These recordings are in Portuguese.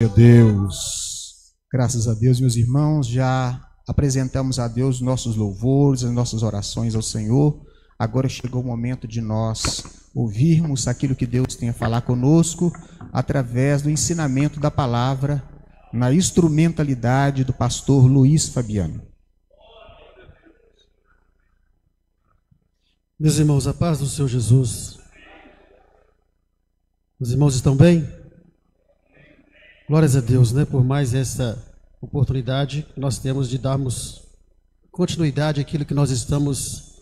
Meu Deus, graças a Deus, meus irmãos, já apresentamos a Deus nossos louvores, as nossas orações ao Senhor. Agora chegou o momento de nós ouvirmos aquilo que Deus tem a falar conosco através do ensinamento da palavra na instrumentalidade do pastor Luiz Fabiano. Meus irmãos, a paz do Senhor Jesus. Os irmãos estão bem? Glórias a Deus, né, por mais essa oportunidade que nós temos de darmos continuidade àquilo que nós estamos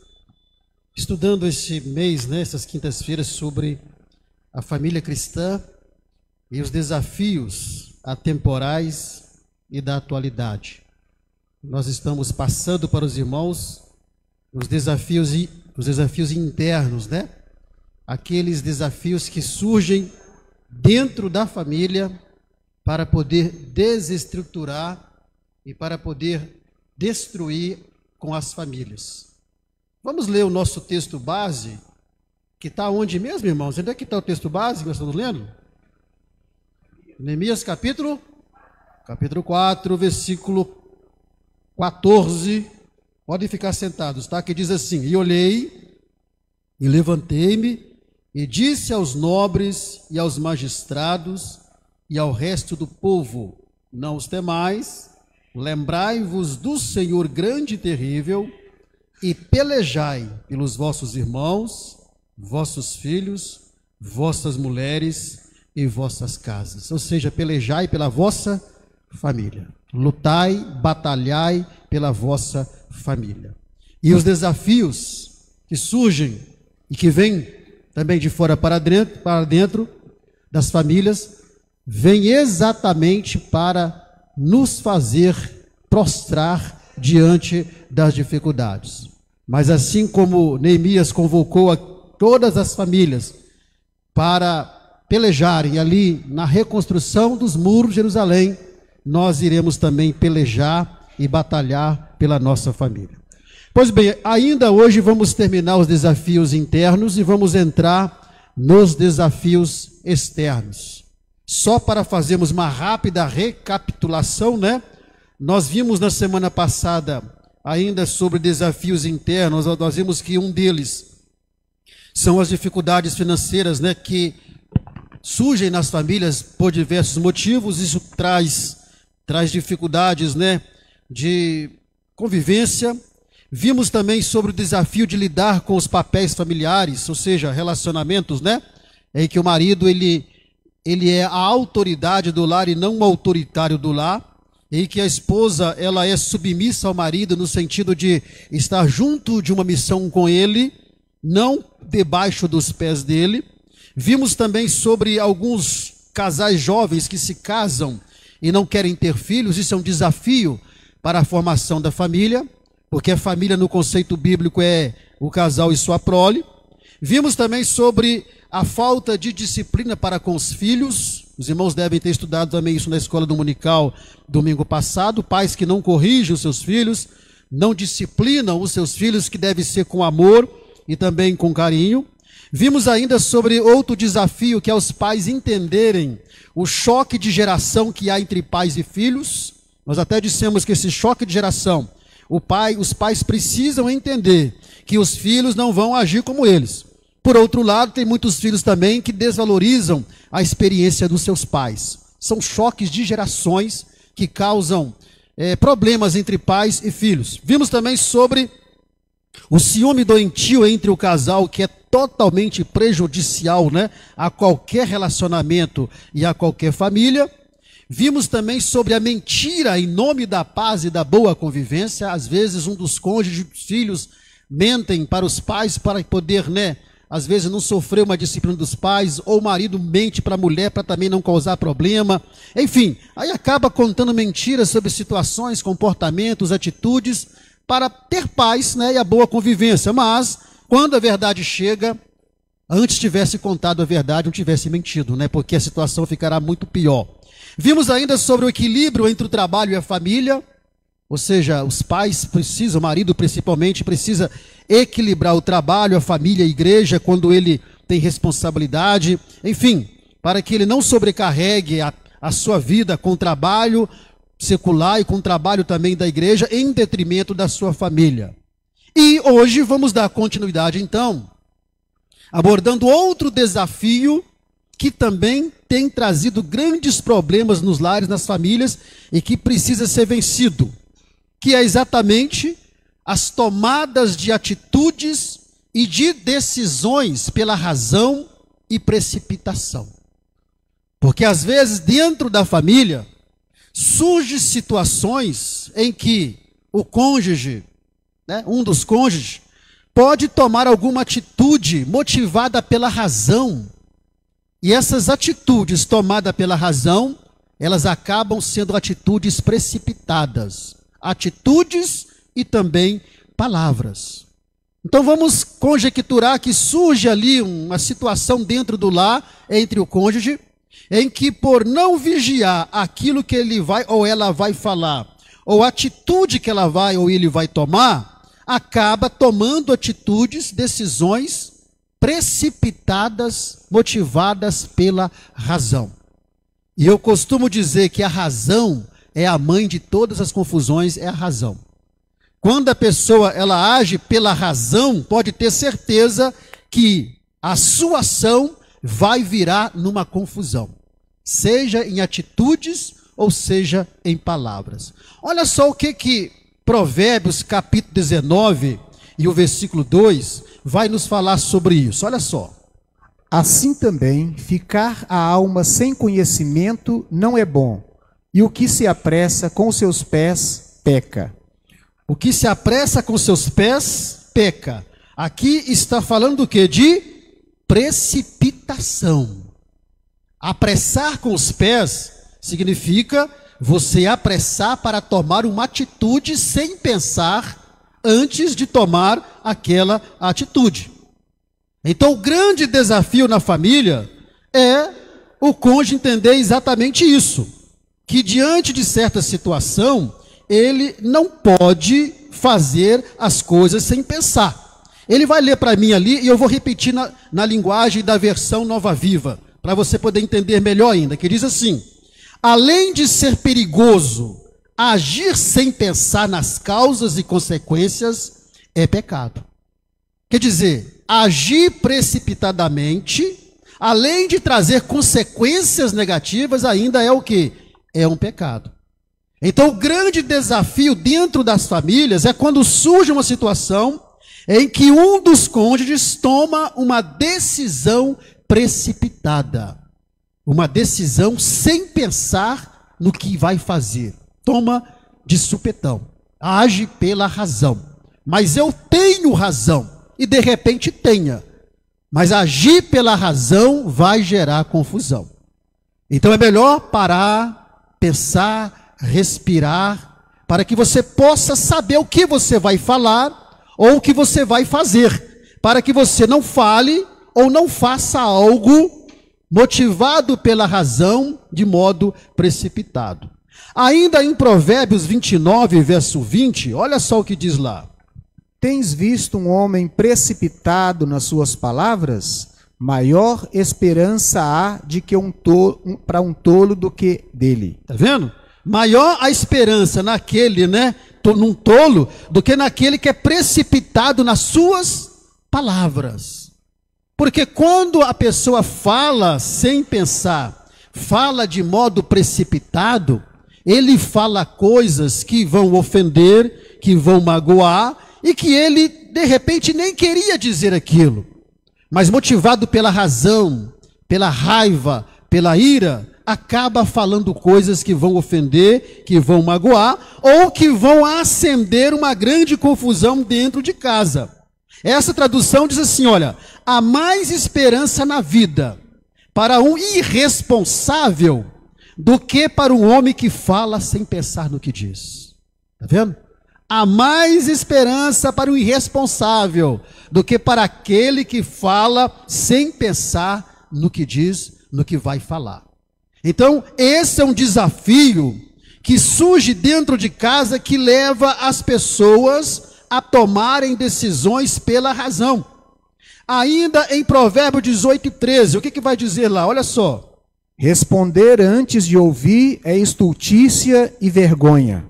estudando este mês, né, essas quintas-feiras, sobre a família cristã e os desafios atemporais e da atualidade. Nós estamos passando para os irmãos os desafios internos, né? Aqueles desafios que surgem dentro da família para poder desestruturar e para poder destruir com as famílias. Vamos ler o nosso texto base, que está onde mesmo, irmãos? Onde é que está o texto base que nós estamos lendo? Neemias capítulo 4, versículo 14. Podem ficar sentados, tá? Que diz assim: E olhei, e levantei-me, e disse aos nobres e aos magistrados e ao resto do povo: Não os temais, lembrai-vos do Senhor grande e terrível, e pelejai pelos vossos irmãos, vossos filhos, vossas mulheres e vossas casas. Ou seja, pelejai pela vossa família. Lutai, batalhai pela vossa família. E os desafios que surgem e que vêm também de fora para dentro das famílias, vêm exatamente para nos fazer prostrar diante das dificuldades. Mas assim como Neemias convocou a todas as famílias para pelejarem ali na reconstrução dos muros de Jerusalém, nós iremos também pelejar e batalhar pela nossa família. Pois bem, ainda hoje vamos terminar os desafios internos e vamos entrar nos desafios externos. Só para fazermos uma rápida recapitulação, né? Nós vimos na semana passada ainda sobre desafios internos, nós vimos que um deles são as dificuldades financeiras, né, que surgem nas famílias por diversos motivos. Isso traz dificuldades, né, de convivência. Vimos também sobre o desafio de lidar com os papéis familiares, ou seja, relacionamentos, né, em que o marido ele é a autoridade do lar e não o autoritário do lar, e que a esposa ela é submissa ao marido no sentido de estar junto de uma missão com ele, não debaixo dos pés dele. Vimos também sobre alguns casais jovens que se casam e não querem ter filhos. Isso é um desafio para a formação da família, porque a família no conceito bíblico é o casal e sua prole. Vimos também sobre a falta de disciplina para com os filhos. Os irmãos devem ter estudado também isso na escola dominical domingo passado. Pais que não corrigem os seus filhos, não disciplinam os seus filhos, que deve ser com amor e também com carinho. Vimos ainda sobre outro desafio, que é os pais entenderem o choque de geração que há entre pais e filhos. Nós até dissemos que esse choque de geração, os pais precisam entender que os filhos não vão agir como eles. Por outro lado, tem muitos filhos também que desvalorizam a experiência dos seus pais. São choques de gerações que causam problemas entre pais e filhos. Vimos também sobre o ciúme doentio entre o casal, que é totalmente prejudicial, né, a qualquer relacionamento e a qualquer família. Vimos também sobre a mentira em nome da paz e da boa convivência. Às vezes um dos cônjuges, dos filhos, mentem para os pais para poder, né, às vezes não sofrer uma disciplina dos pais, ou o marido mente para a mulher para também não causar problema. Enfim, aí acaba contando mentiras sobre situações, comportamentos, atitudes, para ter paz, né, e a boa convivência. Mas, quando a verdade chega, antes tivesse contado a verdade, não tivesse mentido, né, porque a situação ficará muito pior. Vimos ainda sobre o equilíbrio entre o trabalho e a família. Ou seja, os pais precisam, o marido principalmente, precisa equilibrar o trabalho, a família, a igreja, quando ele tem responsabilidade. Enfim, para que ele não sobrecarregue a sua vida com trabalho secular e com trabalho também da igreja em detrimento da sua família. E hoje vamos dar continuidade então, abordando outro desafio que também tem trazido grandes problemas nos lares, nas famílias, e que precisa ser vencido, que é exatamente as tomadas de atitudes e de decisões pela razão e precipitação. Porque às vezes dentro da família surgem situações em que o cônjuge, um dos cônjuges, pode tomar alguma atitude motivada pela razão. E essas atitudes tomadas pela razão, elas acabam sendo atitudes precipitadas. Atitudes e também palavras. Então vamos conjecturar que surge ali uma situação dentro do lar, entre o cônjuge, em que por não vigiar aquilo que ele vai ou ela vai falar, ou a atitude que ela vai ou ele vai tomar, acaba tomando atitudes, decisões precipitadas, motivadas pela razão. E eu costumo dizer que a razão é a mãe de todas as confusões, é a razão. Quando a pessoa ela age pela razão, pode ter certeza que a sua ação vai virar numa confusão, seja em atitudes ou seja em palavras. Olha só o que Provérbios capítulo 19 e o versículo 2 vai nos falar sobre isso. Olha só. Assim também, ficar a alma sem conhecimento não é bom, e o que se apressa com seus pés, peca. O que se apressa com seus pés, peca. Aqui está falando do quê? De precipitação. Apressar com os pés significa você apressar para tomar uma atitude sem pensar antes de tomar aquela atitude. Então o grande desafio na família é o cônjuge entender exatamente isso, que diante de certa situação, ele não pode fazer as coisas sem pensar. Ele vai ler para mim ali e eu vou repetir na linguagem da versão Nova Viva, para você poder entender melhor ainda, que diz assim: além de ser perigoso, agir sem pensar nas causas e consequências é pecado. Quer dizer, agir precipitadamente, além de trazer consequências negativas, ainda é o quê? É um pecado. Então, o grande desafio dentro das famílias é quando surge uma situação em que um dos cônjuges toma uma decisão precipitada, uma decisão sem pensar no que vai fazer. Toma de supetão, age pela razão. Mas eu tenho razão, e de repente tenha. Mas agir pela razão vai gerar confusão. Então é melhor parar, pensar, respirar, para que você possa saber o que você vai falar ou o que você vai fazer, para que você não fale ou não faça algo motivado pela razão de modo precipitado. Ainda em Provérbios 29, verso 20, olha só o que diz lá. Tens visto um homem precipitado nas suas palavras? Maior esperança há de que para um tolo do que dele. Está vendo? Maior a esperança naquele, num tolo, do que naquele que é precipitado nas suas palavras. Porque quando a pessoa fala sem pensar, fala de modo precipitado, ele fala coisas que vão ofender, que vão magoar, e que ele, de repente, nem queria dizer aquilo. Mas motivado pela razão, pela raiva, pela ira, acaba falando coisas que vão ofender, que vão magoar, ou que vão acender uma grande confusão dentro de casa. Essa tradução diz assim, olha, há mais esperança na vida para um irresponsável do que para um homem que fala sem pensar no que diz. Está vendo? Há mais esperança para o irresponsável do que para aquele que fala sem pensar no que diz, no que vai falar. Então, esse é um desafio que surge dentro de casa, que leva as pessoas a tomarem decisões pela razão. Ainda em Provérbios 18 e 13, o que vai dizer lá? Olha só. Responder antes de ouvir é estultícia e vergonha.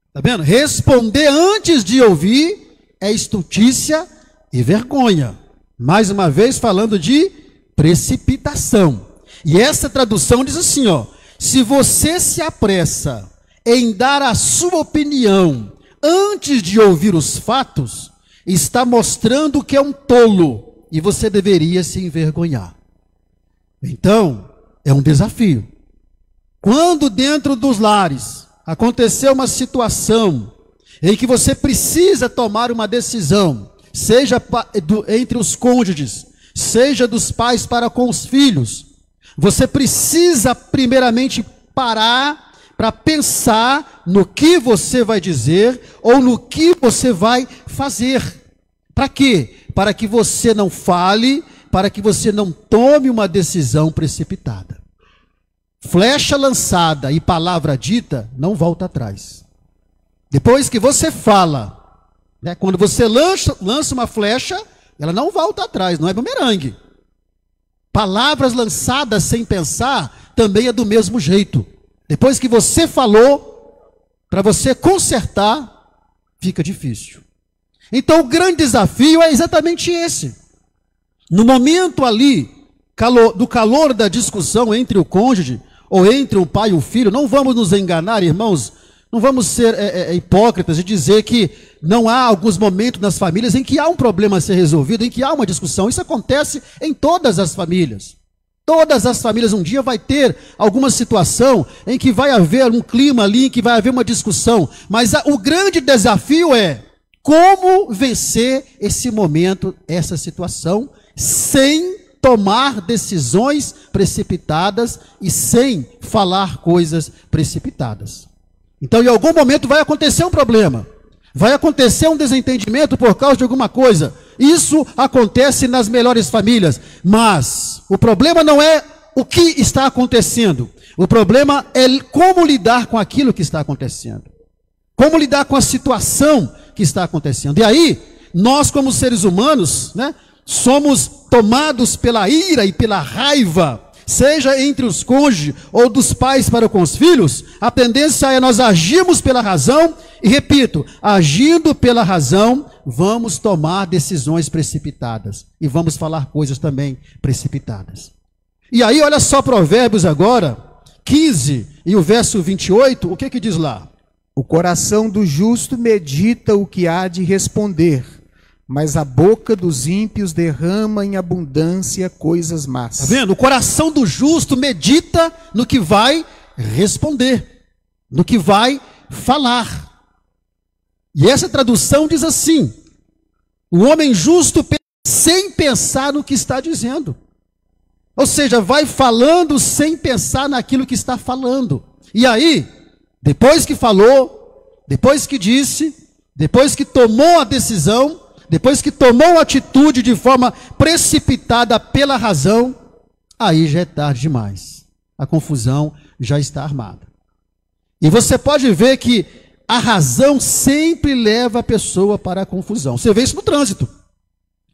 Está vendo? Responder antes de ouvir é estultícia e vergonha. Mais uma vez falando de precipitação. E essa tradução diz assim, ó: se você se apressa em dar a sua opinião antes de ouvir os fatos, está mostrando que é um tolo e você deveria se envergonhar. Então, é um desafio. Quando dentro dos lares aconteceu uma situação em que você precisa tomar uma decisão, seja entre os cônjuges, seja dos pais para com os filhos, você precisa primeiramente parar para pensar no que você vai dizer ou no que você vai fazer. Para quê? Para que você não fale, para que você não tome uma decisão precipitada. Flecha lançada e palavra dita não volta atrás. Depois que você fala, né, quando você lança uma flecha, ela não volta atrás, não é bumerangue. Palavras lançadas sem pensar também é do mesmo jeito. Depois que você falou, para você consertar, fica difícil. Então o grande desafio é exatamente esse. No momento ali, do calor da discussão entre o cônjuge, ou entre um pai e um filho, não vamos nos enganar, irmãos, não vamos ser hipócritas e dizer que não há alguns momentos nas famílias em que há um problema a ser resolvido, em que há uma discussão. Isso acontece em todas as famílias. Todas as famílias um dia vai ter alguma situação em que vai haver um clima ali, em que vai haver uma discussão. Mas o grande desafio é como vencer esse momento, essa situação, sem tomar decisões precipitadas e sem falar coisas precipitadas. Então, em algum momento vai acontecer um problema, vai acontecer um desentendimento por causa de alguma coisa. Isso acontece nas melhores famílias, mas o problema não é o que está acontecendo, o problema é como lidar com aquilo que está acontecendo, como lidar com a situação que está acontecendo. E aí, nós como seres humanos, né, somos tomados pela ira e pela raiva, seja entre os cônjuges ou dos pais para com os filhos. A tendência é nós agirmos pela razão, e repito, agindo pela razão, vamos tomar decisões precipitadas, e vamos falar coisas também precipitadas. E aí, olha só Provérbios agora, 15 e o verso 28, o que diz lá? O coração do justo medita o que há de responder, mas a boca dos ímpios derrama em abundância coisas más. Está vendo? O coração do justo medita no que vai responder, no que vai falar. E essa tradução diz assim: o homem justo pensa sem pensar no que está dizendo. Ou seja, vai falando sem pensar naquilo que está falando. E aí, depois que falou, depois que disse, depois que tomou a decisão, depois que tomou a atitude de forma precipitada pela razão, aí já é tarde demais. A confusão já está armada. E você pode ver que a razão sempre leva a pessoa para a confusão. Você vê isso no trânsito.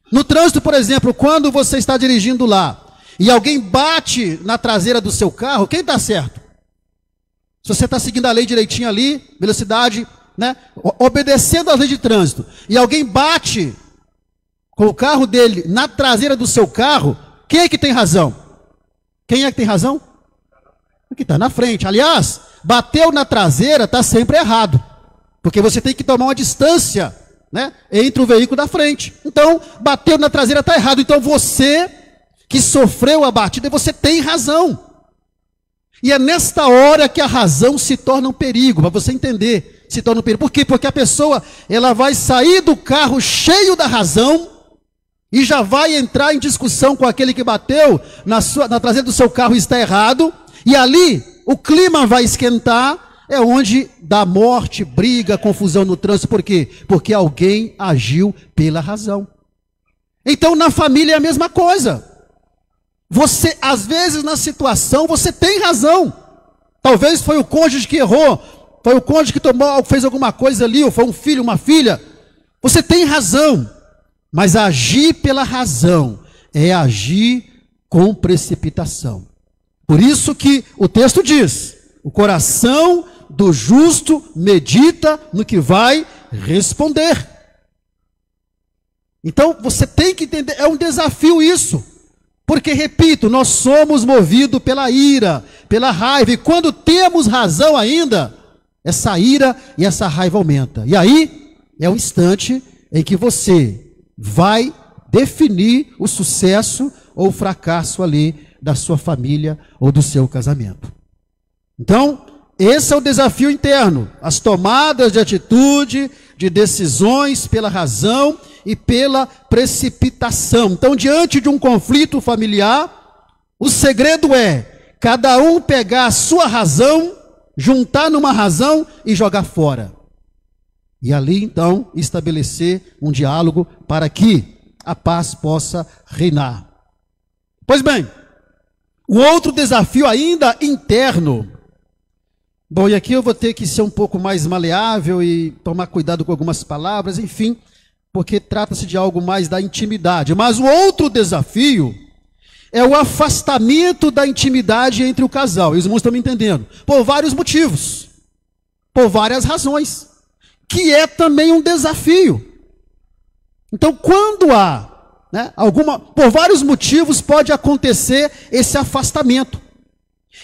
No trânsito, por exemplo, quando você está dirigindo lá e alguém bate na traseira do seu carro, quem está certo? Se você está seguindo a lei direitinho ali, velocidade, né, obedecendo às leis de trânsito, e alguém bate com o carro dele na traseira do seu carro, quem é que tem razão? Quem é que tem razão? O que está na frente. Aliás, bateu na traseira está sempre errado, porque você tem que tomar uma distância, né, entre o veículo da frente. Então, bateu na traseira está errado. Então, você que sofreu a batida, você tem razão. E é nesta hora que a razão se torna um perigo, para você entender, se torna um perigo. Por quê? Porque a pessoa, ela vai sair do carro cheio da razão e já vai entrar em discussão com aquele que bateu na traseira do seu carro e está errado, e ali o clima vai esquentar, é onde dá morte, briga, confusão no trânsito. Por quê? Porque alguém agiu pela razão. Então na família é a mesma coisa. Você, às vezes na situação, você tem razão. Talvez foi o cônjuge que errou, foi o cônjuge que fez alguma coisa ali, ou foi um filho, uma filha. Você tem razão, mas agir pela razão é agir com precipitação. Por isso que o texto diz: o coração do justo medita no que vai responder. Então você tem que entender, é um desafio isso. Porque, repito, nós somos movidos pela ira, pela raiva. E quando temos razão ainda, essa ira e essa raiva aumenta. E aí é o instante em que você vai definir o sucesso ou o fracasso ali da sua família ou do seu casamento. Então, esse é o desafio interno. As tomadas de atitude, de decisões pela razão e pela precipitação. Então, diante de um conflito familiar, o segredo é cada um pegar a sua razão, juntar numa razão e jogar fora. E ali, então, estabelecer um diálogo para que a paz possa reinar. Pois bem, o outro desafio ainda interno. Bom, e aqui eu vou ter que ser um pouco mais maleável e tomar cuidado com algumas palavras, enfim, porque trata-se de algo mais da intimidade. Mas o outro desafio é o afastamento da intimidade entre o casal. E os irmãos estão me entendendo? Por vários motivos, por várias razões, que é também um desafio. Então, quando há, por vários motivos pode acontecer esse afastamento.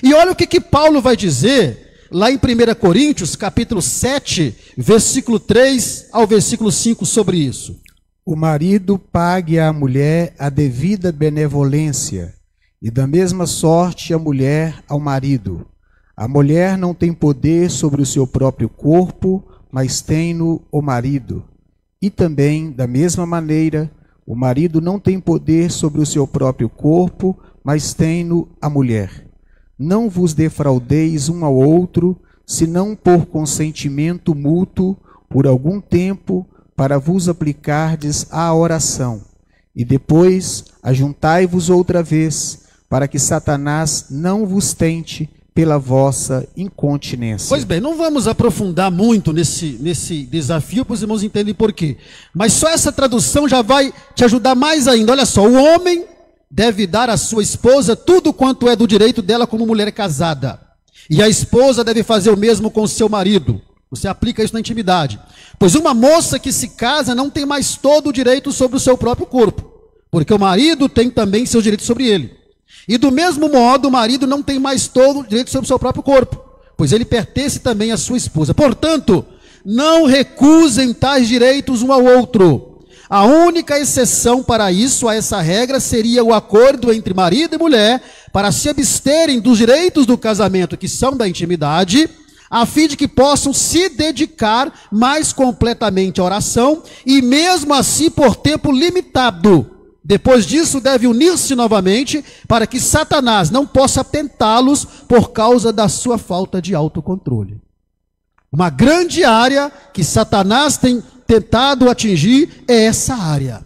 E olha o que Paulo vai dizer lá em 1 Coríntios, capítulo 7, versículo 3 ao versículo 5 sobre isso. O marido pague à mulher a devida benevolência, e da mesma sorte a mulher ao marido. A mulher não tem poder sobre o seu próprio corpo, mas tem-no o marido. E também, da mesma maneira, o marido não tem poder sobre o seu próprio corpo, mas tem-no a mulher. Não vos defraudeis um ao outro, senão por consentimento mútuo, por algum tempo, para vos aplicardes à oração. E depois ajuntai-vos outra vez, para que Satanás não vos tente pela vossa incontinência. Pois bem, não vamos aprofundar muito nesse desafio, para os irmãos entenderem por quê. Mas só essa tradução já vai te ajudar mais ainda. Olha só, o homem deve dar à sua esposa tudo quanto é do direito dela como mulher casada. E a esposa deve fazer o mesmo com o seu marido. Você aplica isso na intimidade. Pois uma moça que se casa não tem mais todo o direito sobre o seu próprio corpo, porque o marido tem também seus direitos sobre ele. E do mesmo modo, o marido não tem mais todo o direito sobre o seu próprio corpo, pois ele pertence também à sua esposa. Portanto, não recusem tais direitos um ao outro. A única exceção para isso, a essa regra, seria o acordo entre marido e mulher para se absterem dos direitos do casamento, que são da intimidade, a fim de que possam se dedicar mais completamente à oração e mesmo assim por tempo limitado. Depois disso, deve unir-se novamente para que Satanás não possa tentá-los por causa da sua falta de autocontrole. Uma grande área que Satanás tem tentado atingir é essa área.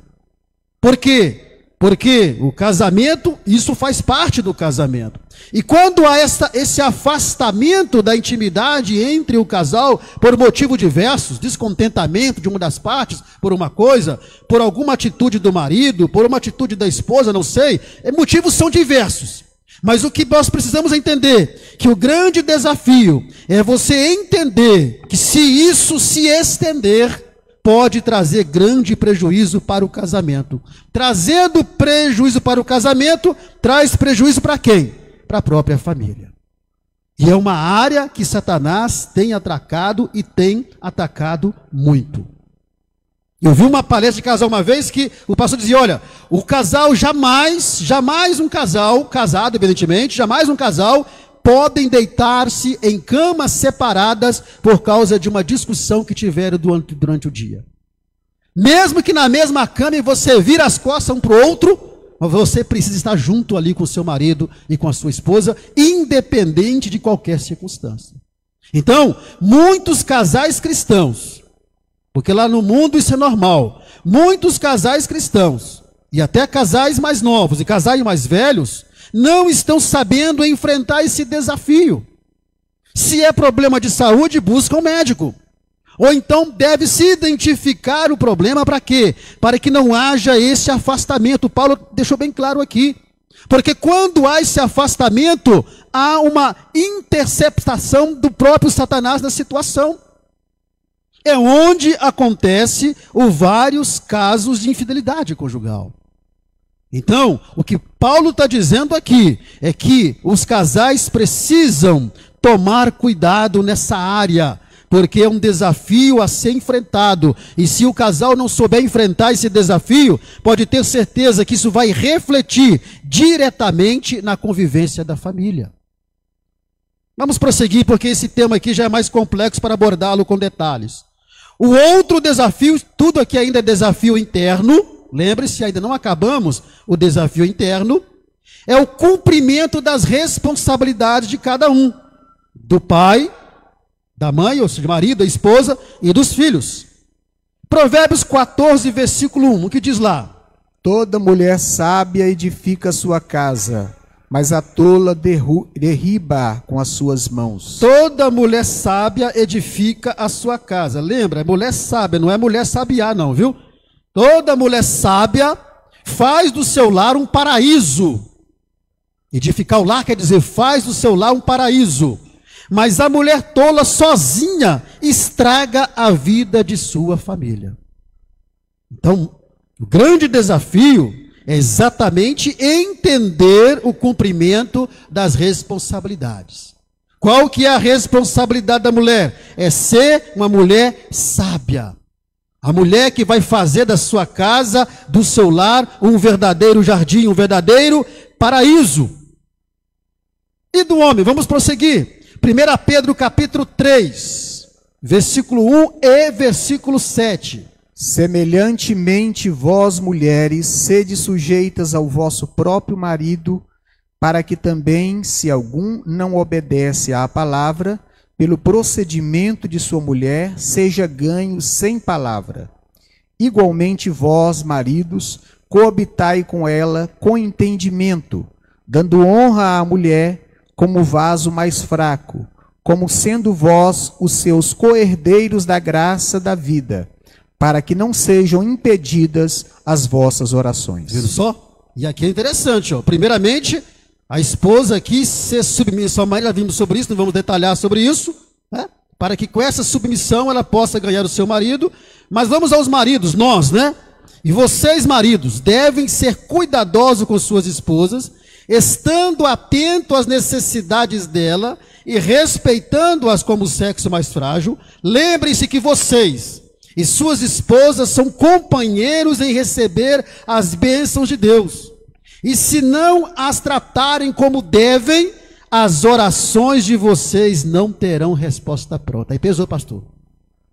Por quê? Porque o casamento, isso faz parte do casamento. E quando há esse afastamento da intimidade entre o casal, por motivos diversos, descontentamento de uma das partes por uma coisa, por alguma atitude do marido, por uma atitude da esposa, não sei, motivos são diversos. Mas o que nós precisamos entender, que o grande desafio é você entender que se isso se estender, pode trazer grande prejuízo para o casamento. Trazendo prejuízo para o casamento, traz prejuízo para quem? Para a própria família. E é uma área que Satanás tem atacado e tem atacado muito. Eu vi uma palestra de casal uma vez que o pastor dizia, olha, o casal jamais um casal, casado evidentemente, jamais um casal podem deitar-se em camas separadas por causa de uma discussão que tiveram durante o dia. Mesmo que na mesma cama você vira as costas um para o outro, você precisa estar junto ali com o seu marido e com a sua esposa, independente de qualquer circunstância. Então, muitos casais cristãos, porque lá no mundo isso é normal, muitos casais cristãos, e até casais mais novos e casais mais velhos, não estão sabendo enfrentar esse desafio. Se é problema de saúde, busca um médico. Ou então deve-se identificar o problema para quê? Para que não haja esse afastamento. Paulo deixou bem claro aqui. Porque quando há esse afastamento, há uma interceptação do próprio Satanás na situação. É onde acontece os vários casos de infidelidade conjugal. Então, o que Paulo está dizendo aqui é que os casais precisam tomar cuidado nessa área, porque é um desafio a ser enfrentado. E se o casal não souber enfrentar esse desafio, pode ter certeza que isso vai refletir diretamente na convivência da família. Vamos prosseguir, porque esse tema aqui já é mais complexo para abordá-lo com detalhes. O outro desafio, tudo aqui ainda é desafio interno, lembre-se, ainda não acabamos o desafio interno, é o cumprimento das responsabilidades de cada um, do pai, da mãe, ou seja, do marido, da esposa e dos filhos. Provérbios 14, versículo 1, o que diz lá? Toda mulher sábia edifica sua casa, mas a tola derriba com as suas mãos. Toda mulher sábia edifica a sua casa. Lembra, é mulher sábia, não é mulher sabiá não, viu? Toda mulher sábia faz do seu lar um paraíso. Edificar o lar quer dizer faz do seu lar um paraíso. Mas a mulher tola sozinha estraga a vida de sua família. Então, o grande desafio é exatamente entender o cumprimento das responsabilidades. Qual que é a responsabilidade da mulher? É ser uma mulher sábia. A mulher que vai fazer da sua casa, do seu lar, um verdadeiro jardim, um verdadeiro paraíso. E do homem, vamos prosseguir. 1 Pedro capítulo 3, versículo 1 e versículo 7. Semelhantemente, vós, mulheres, sede sujeitas ao vosso próprio marido, para que também, se algum não obedece à palavra, pelo procedimento de sua mulher, seja ganho sem palavra. Igualmente, vós, maridos, coabitai com ela com entendimento, dando honra à mulher como vaso mais fraco, como sendo vós os seus co-herdeiros da graça da vida, para que não sejam impedidas as vossas orações. Viram só? E aqui é interessante, ó. Primeiramente, a esposa aqui ser submissa ao marido, já vimos sobre isso, não vamos detalhar sobre isso, né? Para que com essa submissão ela possa ganhar o seu marido. Mas vamos aos maridos, nós, né? E vocês, maridos, devem ser cuidadosos com suas esposas, estando atento às necessidades dela e respeitando-as como sexo mais frágil. Lembrem-se que vocês e suas esposas são companheiros em receber as bênçãos de Deus. E se não as tratarem como devem, as orações de vocês não terão resposta pronta. Aí pesou, pastor.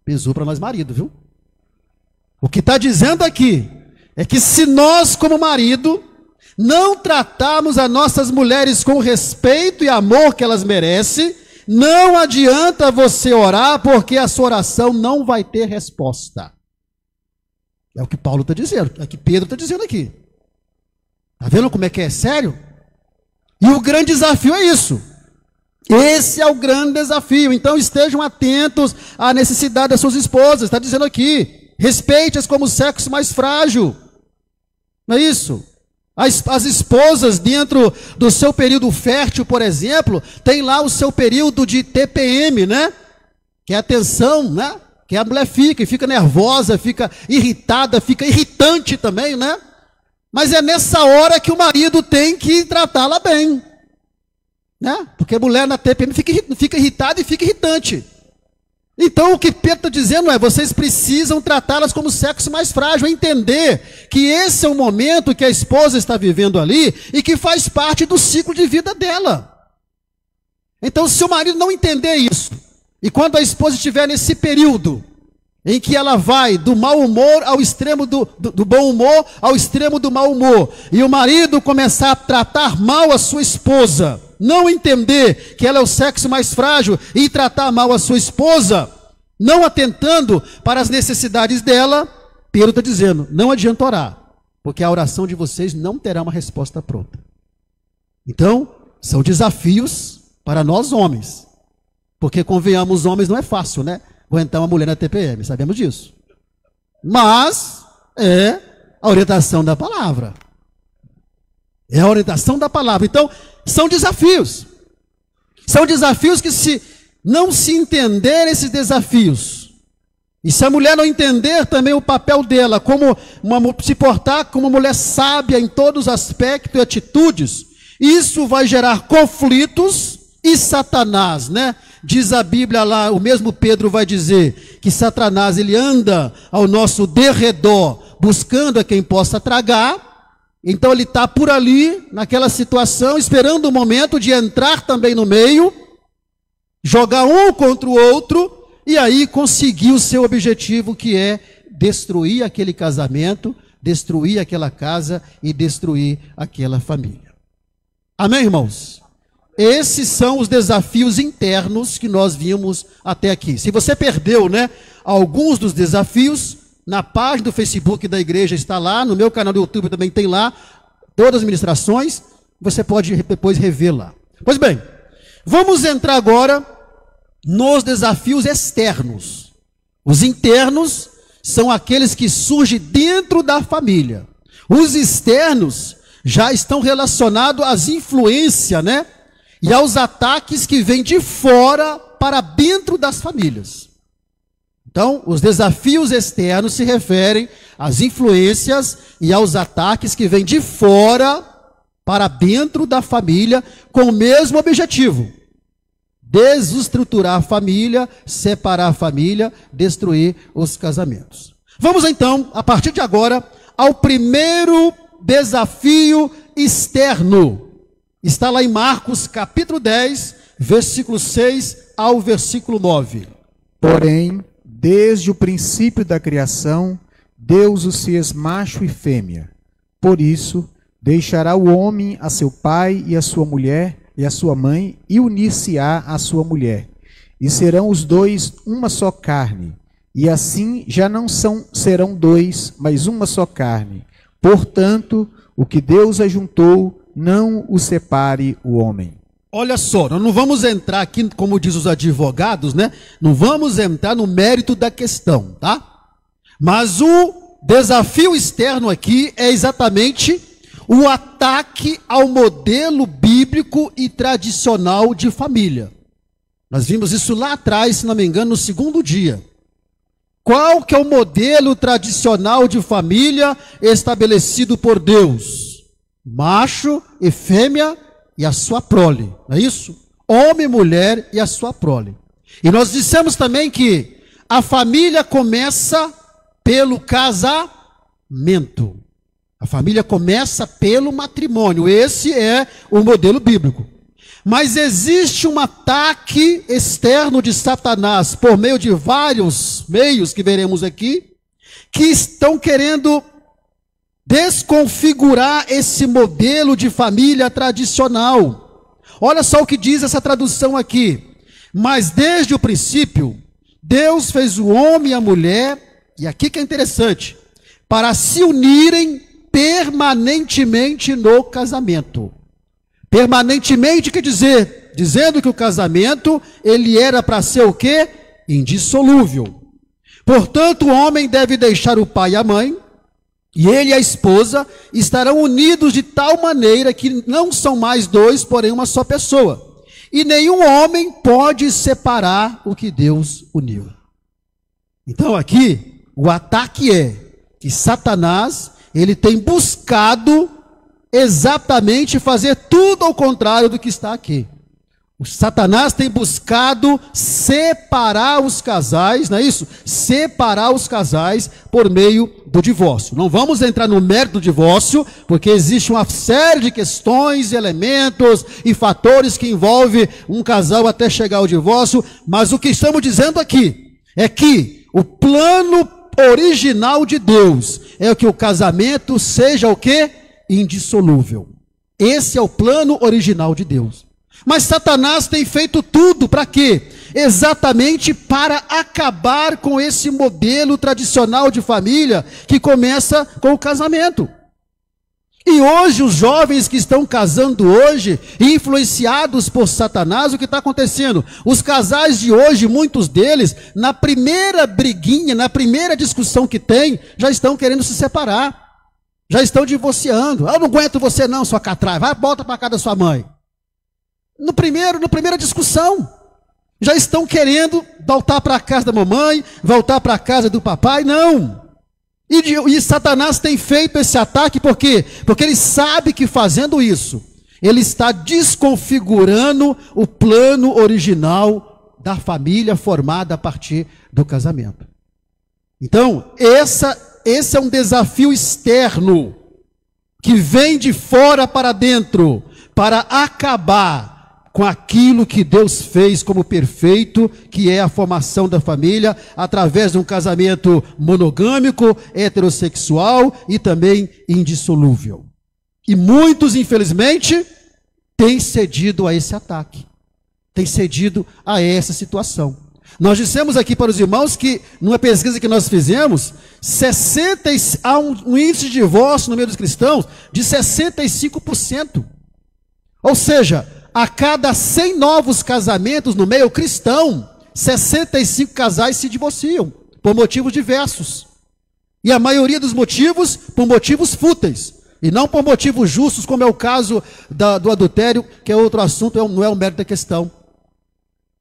Pesou para nós marido, viu? O que está dizendo aqui é que se nós, como marido, não tratarmos as nossas mulheres com respeito e amor que elas merecem, não adianta você orar, porque a sua oração não vai ter resposta. É o que Paulo está dizendo, é o que Pedro está dizendo aqui. Está vendo como é que é sério? E o grande desafio é isso. Esse é o grande desafio. Então estejam atentos à necessidade das suas esposas. Está dizendo aqui, respeite-as como sexo mais frágil. Não é isso? As esposas, dentro do seu período fértil, por exemplo, tem lá o seu período de TPM, né? Que é a tensão, né? Que a mulher fica nervosa, fica irritada, fica irritante também, né? Mas é nessa hora que o marido tem que tratá-la bem, né? Porque a mulher na TPM fica irritada e fica irritante. Então o que Pedro está dizendo é, vocês precisam tratá-las como sexo mais frágil, entender que esse é o momento que a esposa está vivendo ali e que faz parte do ciclo de vida dela. Então se o marido não entender isso, e quando a esposa estiver nesse período em que ela vai do mau humor ao extremo do bom humor ao extremo do mau humor, e o marido começar a tratar mal a sua esposa, não entender que ela é o sexo mais frágil e tratar mal a sua esposa, não atentando para as necessidades dela, Pedro está dizendo, não adianta orar, porque a oração de vocês não terá uma resposta pronta. Então, são desafios para nós homens, porque convenhamos, homens não é fácil, né? Aguentar uma mulher na TPM, sabemos disso. Mas é a orientação da palavra. É a orientação da palavra. Então, são desafios. São desafios que, se não se entender esses desafios, e se a mulher não entender também o papel dela, como se portar como uma mulher sábia em todos os aspectos e atitudes, isso vai gerar conflitos e Satanás, né? Diz a Bíblia lá, o mesmo Pedro vai dizer que Satanás, ele anda ao nosso derredor, buscando a quem possa tragar. Então ele está por ali, naquela situação, esperando o momento de entrar também no meio, jogar um contra o outro, e aí conseguir o seu objetivo, que é destruir aquele casamento, destruir aquela casa e destruir aquela família. Amém, irmãos? Esses são os desafios internos que nós vimos até aqui. Se você perdeu, né, alguns dos desafios, na página do Facebook da igreja está lá, no meu canal do YouTube também tem lá, todas as ministrações, você pode depois rever lá. Pois bem, vamos entrar agora nos desafios externos. Os internos são aqueles que surgem dentro da família. Os externos já estão relacionados às influências, né? E aos ataques que vêm de fora para dentro das famílias. Então, os desafios externos se referem às influências e aos ataques que vêm de fora para dentro da família, com o mesmo objetivo: desestruturar a família, separar a família, destruir os casamentos. Vamos então, a partir de agora, ao primeiro desafio externo. Está lá em Marcos capítulo 10, versículo 6 ao versículo 9. Porém, desde o princípio da criação, Deus os fez macho e fêmea. Por isso, deixará o homem a seu pai e a sua mulher e a sua mãe, e unir-se-á à sua mulher. E serão os dois uma só carne. E assim já não serão dois, mas uma só carne. Portanto, o que Deus ajuntou, não o separe o homem. Olha só, nós não vamos entrar aqui, como diz os advogados, né? Não vamos entrar no mérito da questão, tá? Mas o desafio externo aqui é exatamente o ataque ao modelo bíblico e tradicional de família. Nós vimos isso lá atrás, se não me engano, no segundo dia. Qual que é o modelo tradicional de família estabelecido por Deus? Macho e fêmea e a sua prole, não é isso? Homem e mulher e a sua prole. E nós dissemos também que a família começa pelo casamento. A família começa pelo matrimônio. Esse é o modelo bíblico. Mas existe um ataque externo de Satanás por meio de vários meios que veremos aqui, que estão querendo desconfigurar esse modelo de família tradicional. Olha só o que diz essa tradução aqui. Mas desde o princípio, Deus fez o homem e a mulher, e aqui que é interessante, para se unirem permanentemente no casamento. Permanentemente quer dizer, dizendo que o casamento, ele era para ser o quê? Indissolúvel. Portanto, o homem deve deixar o pai e a mãe, e ele e a esposa estarão unidos de tal maneira que não são mais dois, porém uma só pessoa. E nenhum homem pode separar o que Deus uniu. Então aqui, o ataque é que Satanás, ele tem buscado exatamente fazer tudo ao contrário do que está aqui. O Satanás tem buscado separar os casais, não é isso? Separar os casais por meio do divórcio. Não vamos entrar no mérito do divórcio, porque existe uma série de questões, elementos e fatores que envolvem um casal até chegar ao divórcio, mas o que estamos dizendo aqui é que o plano original de Deus é que o casamento seja o quê? Indissolúvel. Esse é o plano original de Deus. Mas Satanás tem feito tudo para quê? Exatamente para acabar com esse modelo tradicional de família que começa com o casamento. E hoje, os jovens que estão casando hoje, influenciados por Satanás, o que está acontecendo? Os casais de hoje, muitos deles, na primeira briguinha, na primeira discussão que tem, já estão querendo se separar. já estão divorciando. Eu não aguento você não, sua catraia, vai, volta para casa da sua mãe. Na primeira discussão, já estão querendo voltar para a casa da mamãe, voltar para a casa do papai, não. E Satanás tem feito esse ataque, por quê? Porque ele sabe que fazendo isso, ele está desconfigurando o plano original da família formada a partir do casamento. Então, esse é um desafio externo, que vem de fora para dentro, para acabar com aquilo que Deus fez como perfeito, que é a formação da família, através de um casamento monogâmico, heterossexual e também indissolúvel. E muitos, infelizmente, têm cedido a esse ataque, têm cedido a essa situação. Nós dissemos aqui para os irmãos que, numa pesquisa que nós fizemos, há um índice de divórcio no meio dos cristãos de 65%. Ou seja, a cada 100 novos casamentos no meio cristão, 65 casais se divorciam, por motivos diversos. E a maioria dos motivos, por motivos fúteis, e não por motivos justos, como é o caso do adultério, que é outro assunto, não é o mérito da questão.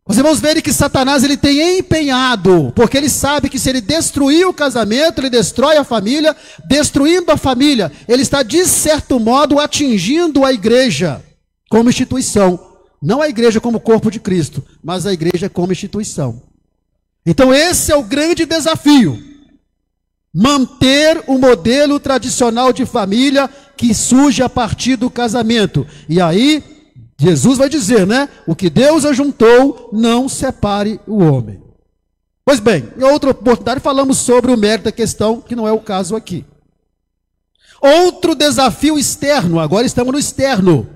Os irmãos verem que Satanás ele tem empenhado, porque ele sabe que se ele destruir o casamento, ele destrói a família, destruindo a família, ele está de certo modo atingindo a igreja como instituição, não a igreja como corpo de Cristo, mas a igreja como instituição. Então esse é o grande desafio, manter o modelo tradicional de família que surge a partir do casamento. E aí Jesus vai dizer, né? O que Deus ajuntou, não separe o homem. Pois bem, em outra oportunidade falamos sobre o mérito da questão, que não é o caso aqui. Outro desafio externo, agora estamos no externo.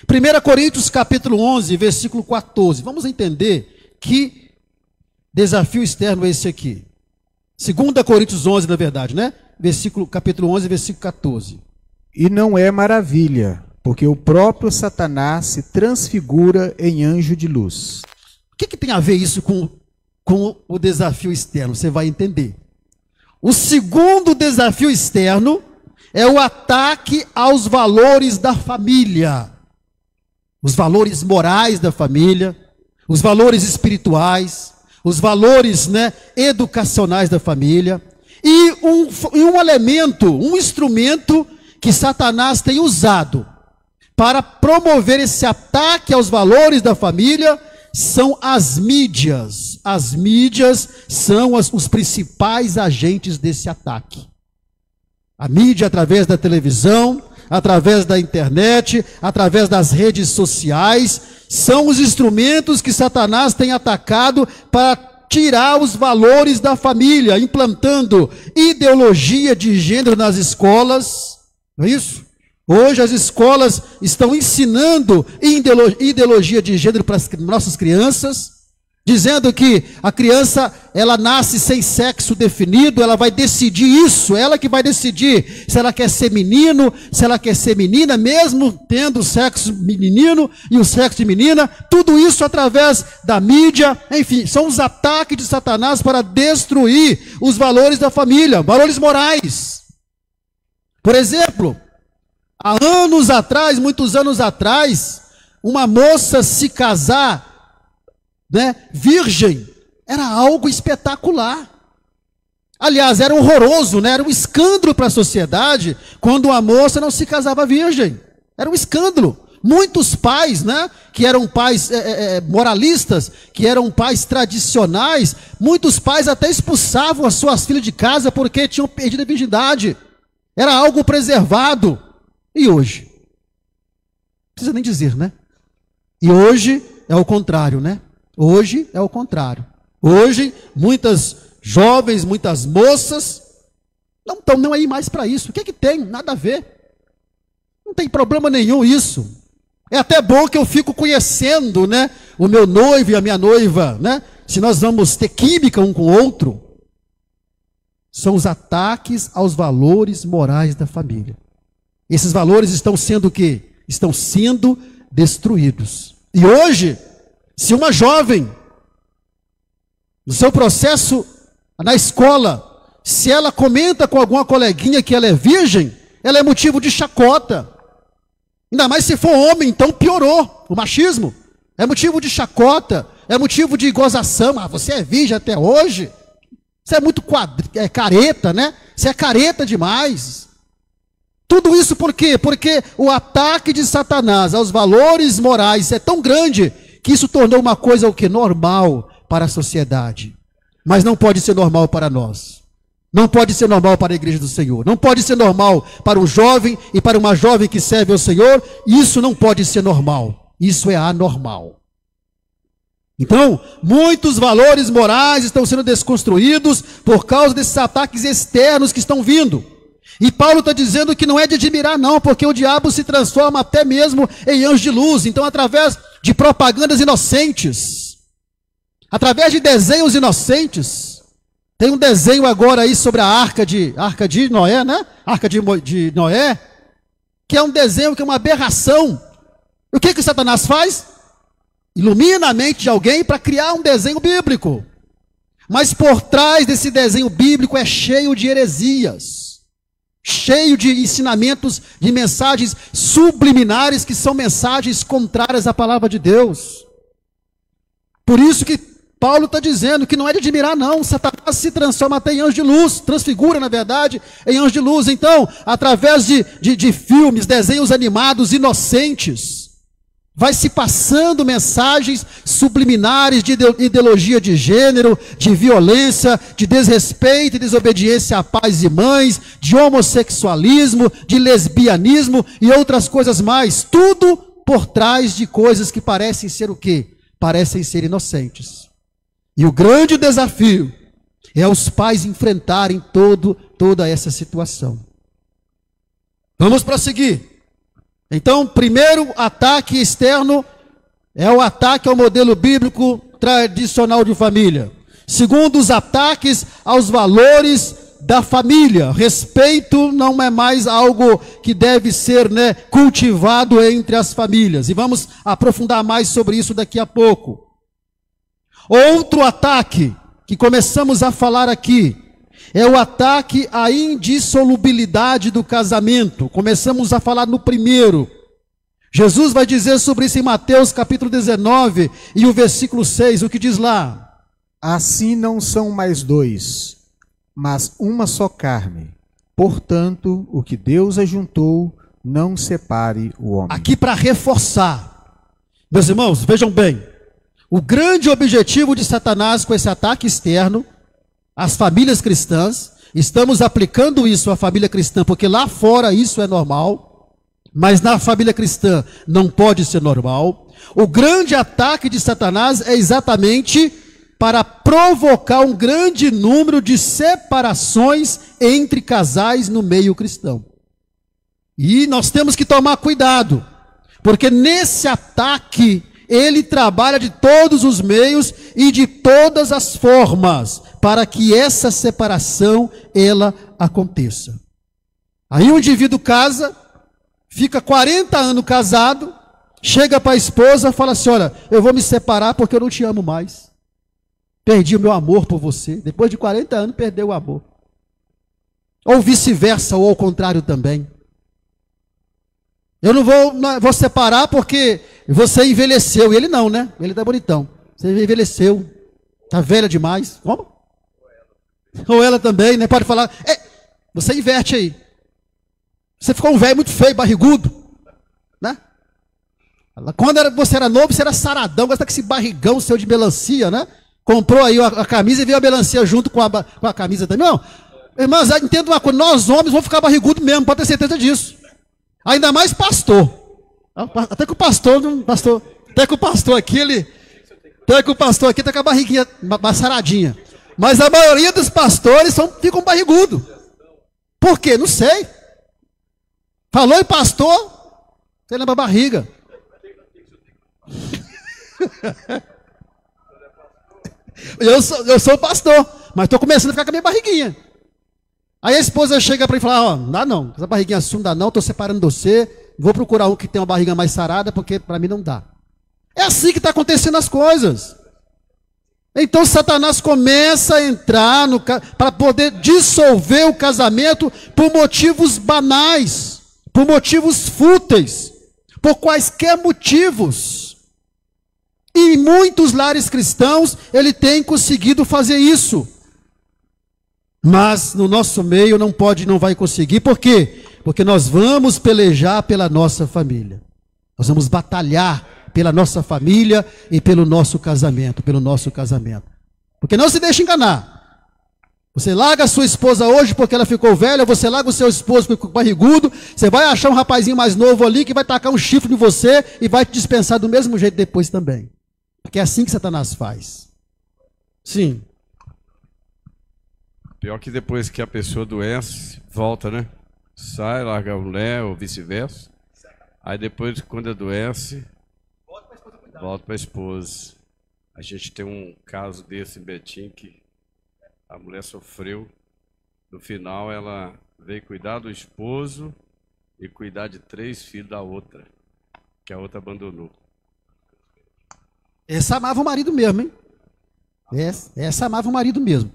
1 Coríntios capítulo 11, versículo 14. Vamos entender que desafio externo é esse aqui. 2 Coríntios 11, na verdade, né? Capítulo 11, versículo 14. E não é maravilha, porque o próprio Satanás se transfigura em anjo de luz. O que tem a ver isso com o desafio externo? Você vai entender. O segundo desafio externo é o ataque aos valores da família. Os valores morais da família, os valores espirituais, os valores, né, educacionais da família. E um elemento, um instrumento que Satanás tem usado para promover esse ataque aos valores da família são as mídias. As mídias são os principais agentes desse ataque. A mídia através da televisão, através da internet, através das redes sociais, são os instrumentos que Satanás tem atacado para tirar os valores da família, implantando ideologia de gênero nas escolas, não é isso? Hoje as escolas estão ensinando ideologia de gênero para as nossas crianças, dizendo que a criança, ela nasce sem sexo definido, ela vai decidir isso, ela que vai decidir se ela quer ser menino, se ela quer ser menina, mesmo tendo o sexo menino e o sexo de menina, tudo isso através da mídia, enfim, são os ataques de Satanás para destruir os valores da família, valores morais. Por exemplo, há anos atrás, muitos anos atrás, uma moça se casar, né, virgem, era algo espetacular. Aliás, era horroroso, né? Era um escândalo para a sociedade quando uma moça não se casava virgem. Era um escândalo. Muitos pais, né, que eram pais moralistas, que eram pais tradicionais, muitos pais até expulsavam as suas filhas de casa porque tinham perdido a virgindade. Era algo preservado. E hoje? Não precisa nem dizer, né? E hoje é o contrário, né? Hoje é o contrário. Hoje, muitas jovens, muitas moças, não estão nem aí mais para isso. O que tem? Nada a ver. Não tem problema nenhum isso. É até bom que eu fico conhecendo, né, o meu noivo e a minha noiva, né? Se nós vamos ter química um com o outro. São os ataques aos valores morais da família. Esses valores estão sendo o quê? Estão sendo destruídos. E hoje, se uma jovem, no seu processo na escola, se ela comenta com alguma coleguinha que ela é virgem, ela é motivo de chacota. Ainda mais se for homem, então piorou. O machismo é motivo de chacota, é motivo de gozação. Ah, você é virgem até hoje? Você é muito careta, né? Você é careta demais. Tudo isso por quê? Porque o ataque de Satanás aos valores morais é tão grande que isso tornou uma coisa o quê? Normal para a sociedade. Mas não pode ser normal para nós. Não pode ser normal para a igreja do Senhor. Não pode ser normal para um jovem e para uma jovem que serve ao Senhor. Isso não pode ser normal. Isso é anormal. Então, muitos valores morais estão sendo desconstruídos por causa desses ataques externos que estão vindo. E Paulo está dizendo que não é de admirar não, porque o diabo se transforma até mesmo em anjo de luz. Então, através de propagandas inocentes, através de desenhos inocentes. Tem um desenho agora aí sobre a arca de Noé, né? Arca de Noé, que é um desenho que é uma aberração. O que Satanás faz? Ilumina a mente de alguém para criar um desenho bíblico. Mas por trás desse desenho bíblico é cheio de heresias, cheio de ensinamentos, de mensagens subliminares que são mensagens contrárias à palavra de Deus. Por isso que Paulo está dizendo que não é de admirar não, Satanás se transforma até em anjo de luz, transfigura na verdade em anjo de luz. Então, através de filmes, desenhos animados inocentes, vai se passando mensagens subliminares de ideologia de gênero, de violência, de desrespeito e desobediência a pais e mães, de homossexualismo, de lesbianismo e outras coisas mais. Tudo por trás de coisas que parecem ser o quê? Parecem ser inocentes. E o grande desafio é os pais enfrentarem toda essa situação. Vamos prosseguir. Então, primeiro ataque externo é o ataque ao modelo bíblico tradicional de família. Segundo, os ataques aos valores da família. Respeito não é mais algo que deve ser, cultivado entre as famílias. E vamos aprofundar mais sobre isso daqui a pouco. Outro ataque que começamos a falar aqui é o ataque à indissolubilidade do casamento. Começamos a falar no primeiro. Jesus vai dizer sobre isso em Mateus capítulo 19 e o versículo 6, o que diz lá? Assim não são mais dois, mas uma só carne. Portanto, o que Deus ajuntou, não separe o homem. Aqui para reforçar. Meus irmãos, vejam bem. O grande objetivo de Satanás com esse ataque externo às famílias cristãs, estamos aplicando isso à família cristã, porque lá fora isso é normal, mas na família cristã não pode ser normal. O grande ataque de Satanás é exatamente para provocar um grande número de separações entre casais no meio cristão. E nós temos que tomar cuidado, porque nesse ataque ele trabalha de todos os meios e de todas as formas para que essa separação ela aconteça. Aí o indivíduo casa, fica 40 anos casado, chega para a esposa e fala assim: olha, eu vou me separar porque eu não te amo mais. Perdi o meu amor por você. Depois de 40 anos perdeu o amor. Ou vice-versa, ou ao contrário também. Eu não vou separar porque você envelheceu. E ele não, né? Ele tá bonitão. Você envelheceu. Tá velha demais. Como? Ou ela também, né? Pode falar. Você inverte aí. Você ficou um velho muito feio, barrigudo. Né? Quando você era novo, você era saradão. Agora tá com esse barrigão seu de melancia, né? Comprou aí a camisa e veio a melancia junto com a camisa também. Não. Irmãos, entenda uma coisa. Nós homens vamos ficar barrigudo mesmo. Pode ter certeza disso. Ainda mais pastor. Até que o pastor aqui, tá com a barriguinha saradinha. Mas a maioria dos pastores ficam barrigudos. Por quê? Não sei. Falou em pastor, você lembra a barriga. Eu sou pastor, mas estou começando a ficar com a minha barriguinha. Aí a esposa chega para mim e fala: ó, não dá não, essa barriguinha assim não dá não, estou separando você, vou procurar um que tem uma barriga mais sarada, porque para mim não dá. É assim que está acontecendo as coisas. Então Satanás começa a entrar para poder dissolver o casamento por motivos banais, por motivos fúteis, por quaisquer motivos. E em muitos lares cristãos ele tem conseguido fazer isso. Mas no nosso meio não vai conseguir. Por quê? Porque nós vamos pelejar pela nossa família. Nós vamos batalhar pela nossa família e pelo nosso casamento, Porque não se deixe enganar. Você larga a sua esposa hoje porque ela ficou velha, você larga o seu esposo porque ficou barrigudo, você vai achar um rapazinho mais novo ali que vai tacar um chifre em você e vai te dispensar do mesmo jeito depois também. Porque é assim que Satanás faz. Sim. Pior que depois que a pessoa adoece, volta, né? Sai, larga a mulher ou vice-versa. Aí depois, quando adoece, volta para a esposa. A gente tem um caso desse em Betim que a mulher sofreu. No final, ela veio cuidar do esposo e cuidar de 3 filhos da outra, que a outra abandonou. Essa amava o marido mesmo, hein? Essa amava o marido mesmo.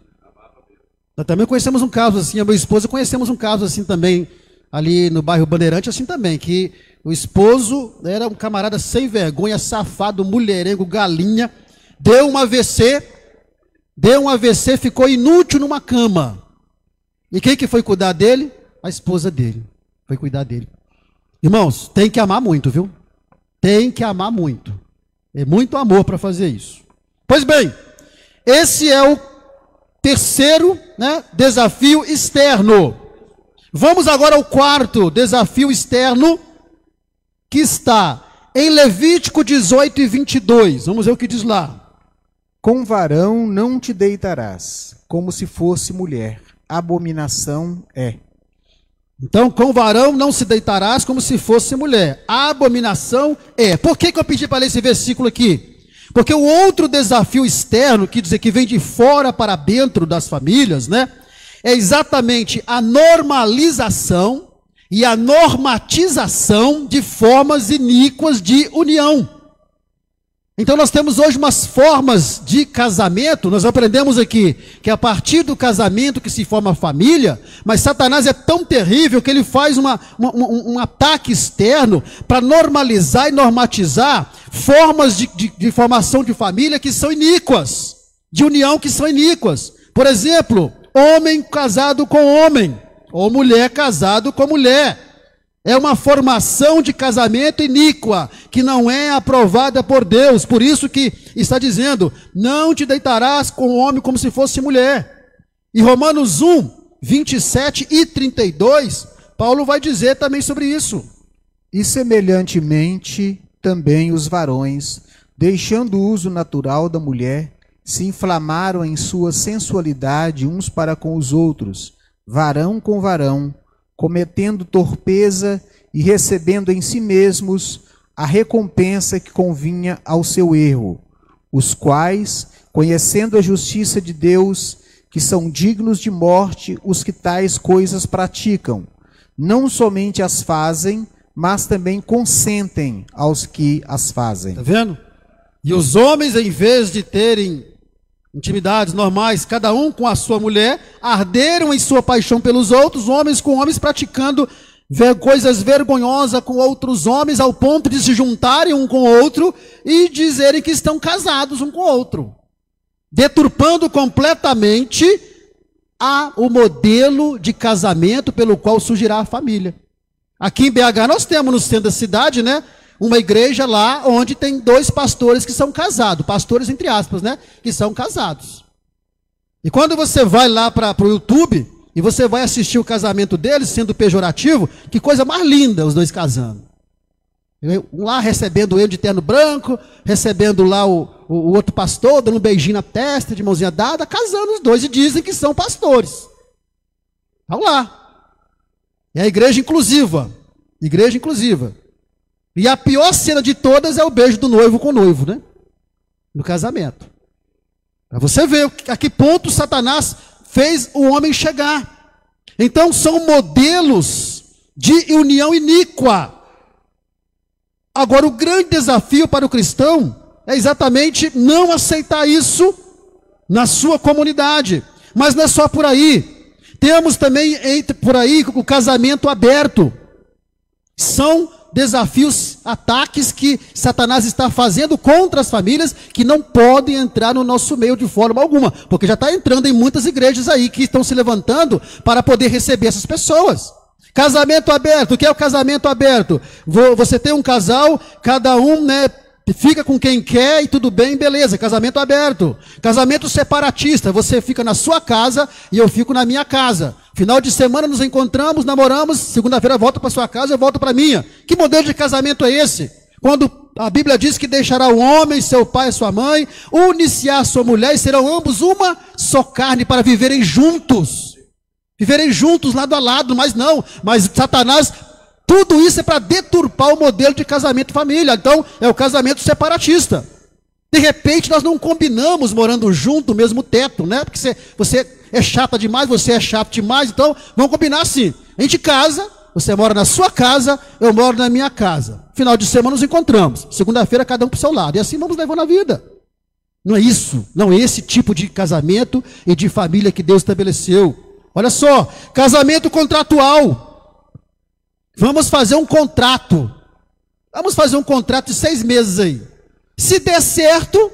Nós também conhecemos um caso assim, a minha esposa conhecemos um caso assim também, ali no bairro Bandeirante, assim também, que o esposo era um camarada sem vergonha, safado, mulherengo, galinha, deu um AVC, ficou inútil numa cama. E quem que foi cuidar dele? A esposa dele, foi cuidar dele. Irmãos, tem que amar muito, viu? Tem que amar muito. É muito amor para fazer isso. Pois bem, esse é o terceiro, desafio externo. Vamos agora ao quarto desafio externo, que está em Levítico 18 e 22. Vamos ver o que diz lá. Com varão não te deitarás, como se fosse mulher. Abominação é. Então, com varão não se deitarás como se fosse mulher. A abominação é. Por que eu pedi para ler esse versículo aqui? Porque o outro desafio externo, que dizer que vem de fora para dentro das famílias, é exatamente a normalização e a normatização de formas iníquas de união. Então nós temos hoje umas formas de casamento, nós aprendemos aqui que a partir do casamento que se forma a família, mas Satanás é tão terrível que ele faz um ataque externo para normalizar e normatizar formas de formação de família que são iníquas, de união que são iníquas. Por exemplo, homem casado com homem, ou mulher casado com mulher. É uma formação de casamento iníqua, que não é aprovada por Deus. Por isso que está dizendo, não te deitarás com o homem como se fosse mulher. Em Romanos 1, 27 e 32, Paulo vai dizer também sobre isso. E semelhantemente também os varões, deixando o uso natural da mulher, se inflamaram em sua sensualidade uns para com os outros, varão com varão, cometendo torpeza e recebendo em si mesmos a recompensa que convinha ao seu erro, os quais, conhecendo a justiça de Deus, que são dignos de morte os que tais coisas praticam, não somente as fazem, mas também consentem aos que as fazem. Está vendo? E os homens, em vez de terem intimidades normais, cada um com a sua mulher, arderam em sua paixão pelos outros, homens com homens praticando coisas vergonhosas com outros homens, ao ponto de se juntarem um com o outro e dizerem que estão casados um com o outro, deturpando completamente o modelo de casamento pelo qual surgirá a família. Aqui em BH nós temos no centro da cidade, uma igreja lá onde tem 2 pastores que são casados, pastores entre aspas, que são casados. E quando você vai lá para o YouTube e você vai assistir o casamento deles, sendo pejorativo, que coisa mais linda os 2 casando. Um lá recebendo ele de terno branco, recebendo lá o outro pastor, dando um beijinho na testa, de mãozinha dada, casando os 2 e dizem que são pastores. Vamos lá. É a igreja inclusiva. Igreja inclusiva. E a pior cena de todas é o beijo do noivo com o noivo, no casamento. Para você ver a que ponto Satanás fez o homem chegar. Então são modelos de união iníqua. Agora o grande desafio para o cristão é exatamente não aceitar isso na sua comunidade. Mas não é só por aí. Temos também por aí o casamento aberto. São desafios, ataques que Satanás está fazendo contra as famílias que não podem entrar no nosso meio de forma alguma, porque já está entrando em muitas igrejas aí que estão se levantando para poder receber essas pessoas. Casamento aberto. O que é o casamento aberto? Você tem um casal, cada um, né, fica com quem quer e tudo bem, beleza, casamento aberto. Casamento separatista, você fica na sua casa e eu fico na minha casa. Final de semana nos encontramos, namoramos, segunda-feira volta para sua casa, eu volto para a minha. Que modelo de casamento é esse? Quando a Bíblia diz que deixará o homem, seu pai e sua mãe, une-se à sua mulher e serão ambos uma só carne para viverem juntos. Viverem juntos, lado a lado, mas não. Mas Satanás, tudo isso é para deturpar o modelo de casamento e família. Então, é o casamento separatista. De repente, nós não combinamos morando junto, no mesmo teto, né? Porque você é chata demais, você é chato demais, então vamos combinar assim. A gente casa, você mora na sua casa, eu moro na minha casa. Final de semana nos encontramos. Segunda-feira, cada um para o seu lado. E assim vamos levando a vida. Não é isso. Não é esse tipo de casamento e de família que Deus estabeleceu. Olha só, casamento contratual. Vamos fazer um contrato. Vamos fazer um contrato de 6 meses aí. Se der certo,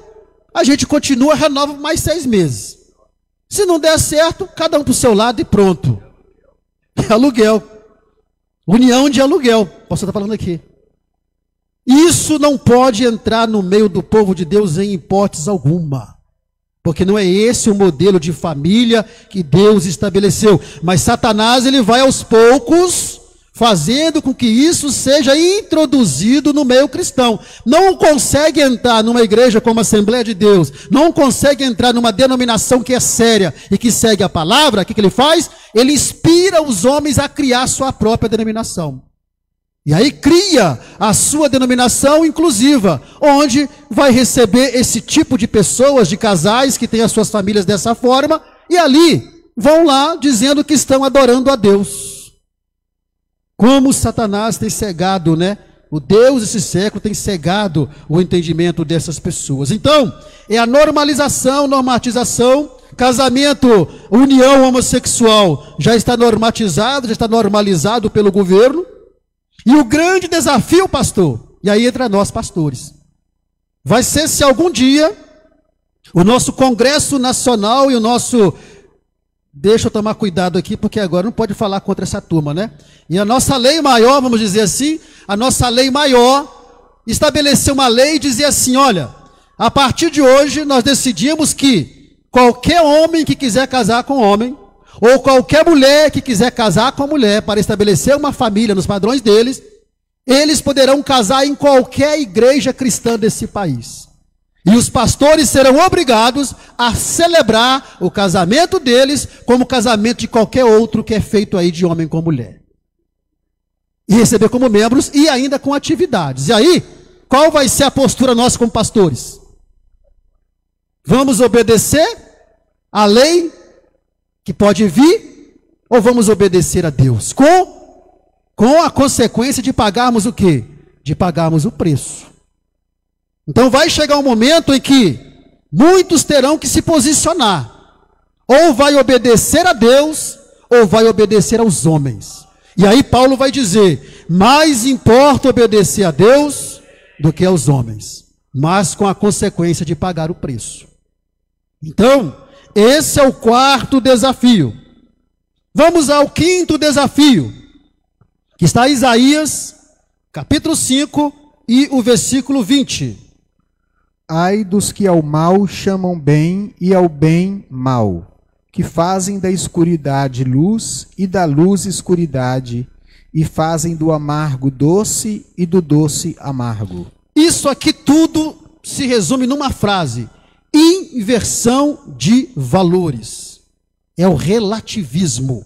a gente continua, renova por mais 6 meses. Se não der certo, cada um para o seu lado e pronto. É aluguel. União de aluguel. Posso estar falando aqui. Isso não pode entrar no meio do povo de Deus em hipótese alguma. Porque não é esse o modelo de família que Deus estabeleceu. Mas Satanás, ele vai aos poucos fazendo com que isso seja introduzido no meio cristão. Não consegue entrar numa igreja como a Assembleia de Deus, não consegue entrar numa denominação que é séria e que segue a palavra. O que ele faz? Ele inspira os homens a criar sua própria denominação. E aí cria a sua denominação inclusiva, onde vai receber esse tipo de pessoas, de casais que têm as suas famílias dessa forma, e ali vão lá dizendo que estão adorando a Deus. Como Satanás tem cegado, né? O Deus desse século tem cegado o entendimento dessas pessoas. Então, é a normalização, normatização, casamento, união homossexual já está normatizado, já está normalizado pelo governo. E o grande desafio, pastor, e aí entra nós pastores, vai ser se algum dia o nosso Congresso Nacional e o nosso... Deixa eu tomar cuidado aqui, porque agora não pode falar contra essa turma, né? E a nossa lei maior, vamos dizer assim, a nossa lei maior, estabeleceu uma lei e dizia assim, olha, a partir de hoje nós decidimos que qualquer homem que quiser casar com homem, ou qualquer mulher que quiser casar com a mulher, para estabelecer uma família nos padrões deles, eles poderão casar em qualquer igreja cristã desse país. E os pastores serão obrigados a celebrar o casamento deles como o casamento de qualquer outro que é feito aí de homem com mulher. E receber como membros e ainda com atividades. E aí, qual vai ser a postura nossa como pastores? Vamos obedecer à lei que pode vir, ou vamos obedecer a Deus? Com a consequência de pagarmos o quê? De pagarmos o preço. Então vai chegar um momento em que muitos terão que se posicionar. Ou vai obedecer a Deus, ou vai obedecer aos homens. E aí Paulo vai dizer, mais importa obedecer a Deus do que aos homens. Mas com a consequência de pagar o preço. Então, esse é o 4º desafio. Vamos ao 5º desafio, que está em Isaías, capítulo 5 e o versículo 20. Ai dos que ao mal chamam bem e ao bem mal, que fazem da escuridade luz e da luz escuridade, e fazem do amargo doce e do doce amargo. Isso aqui tudo se resume numa frase: inversão de valores. É o relativismo.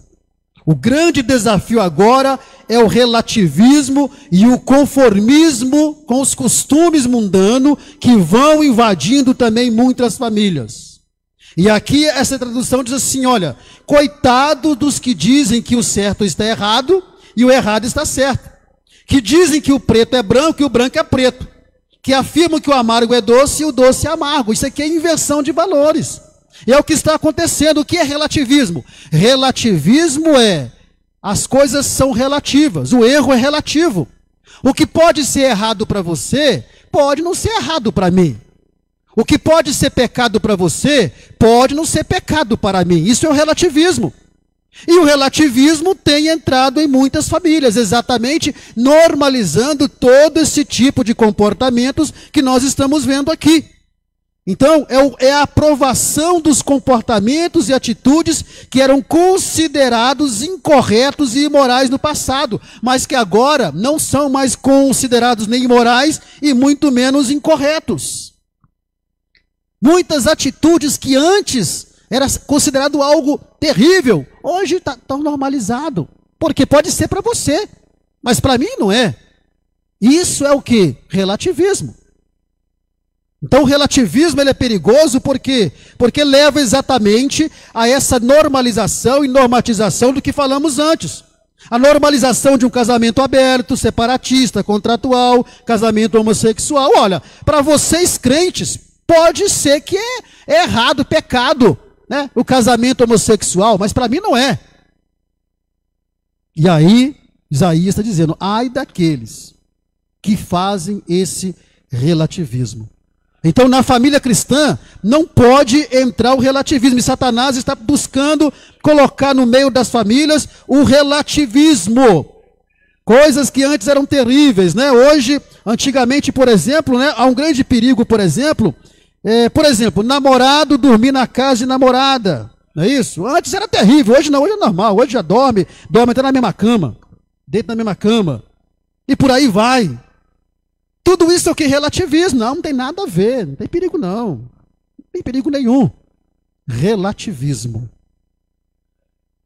O grande desafio agora é o relativismo e o conformismo com os costumes mundanos que vão invadindo também muitas famílias. E aqui essa tradução diz assim, olha, coitado dos que dizem que o certo está errado e o errado está certo. Que dizem que o preto é branco e o branco é preto. Que afirmam que o amargo é doce e o doce é amargo. Isso aqui é inversão de valores. E é o que está acontecendo. O que é relativismo? Relativismo é, as coisas são relativas, o erro é relativo. O que pode ser errado para você, pode não ser errado para mim. O que pode ser pecado para você, pode não ser pecado para mim. Isso é o relativismo. E o relativismo tem entrado em muitas famílias, exatamente normalizando todo esse tipo de comportamentos que nós estamos vendo aqui. Então, é a aprovação dos comportamentos e atitudes que eram considerados incorretos e imorais no passado, mas que agora não são mais considerados nem imorais e muito menos incorretos. Muitas atitudes que antes era considerado algo terrível, hoje está tão normalizado. Porque pode ser para você, mas para mim não é. Isso é o que? Relativismo. Então o relativismo ele é perigoso porque leva exatamente a essa normalização e normatização do que falamos antes. A normalização de um casamento aberto, separatista, contratual, casamento homossexual. Olha, para vocês crentes, pode ser que é errado, pecado, né? O casamento homossexual, mas para mim não é. E aí, Isaías está dizendo, ai daqueles que fazem esse relativismo. Então, na família cristã, não pode entrar o relativismo. E Satanás está buscando colocar no meio das famílias o relativismo. Coisas que antes eram terríveis, né? Hoje, antigamente, por exemplo, né, há um grande perigo, por exemplo, namorado dormir na casa de namorada. Não é isso? Antes era terrível, hoje não, hoje é normal. Hoje já dorme até na mesma cama, deita na mesma cama. E por aí vai. Tudo isso é o que? Relativismo. Não tem nada a ver, não tem perigo não. Não tem perigo nenhum. Relativismo.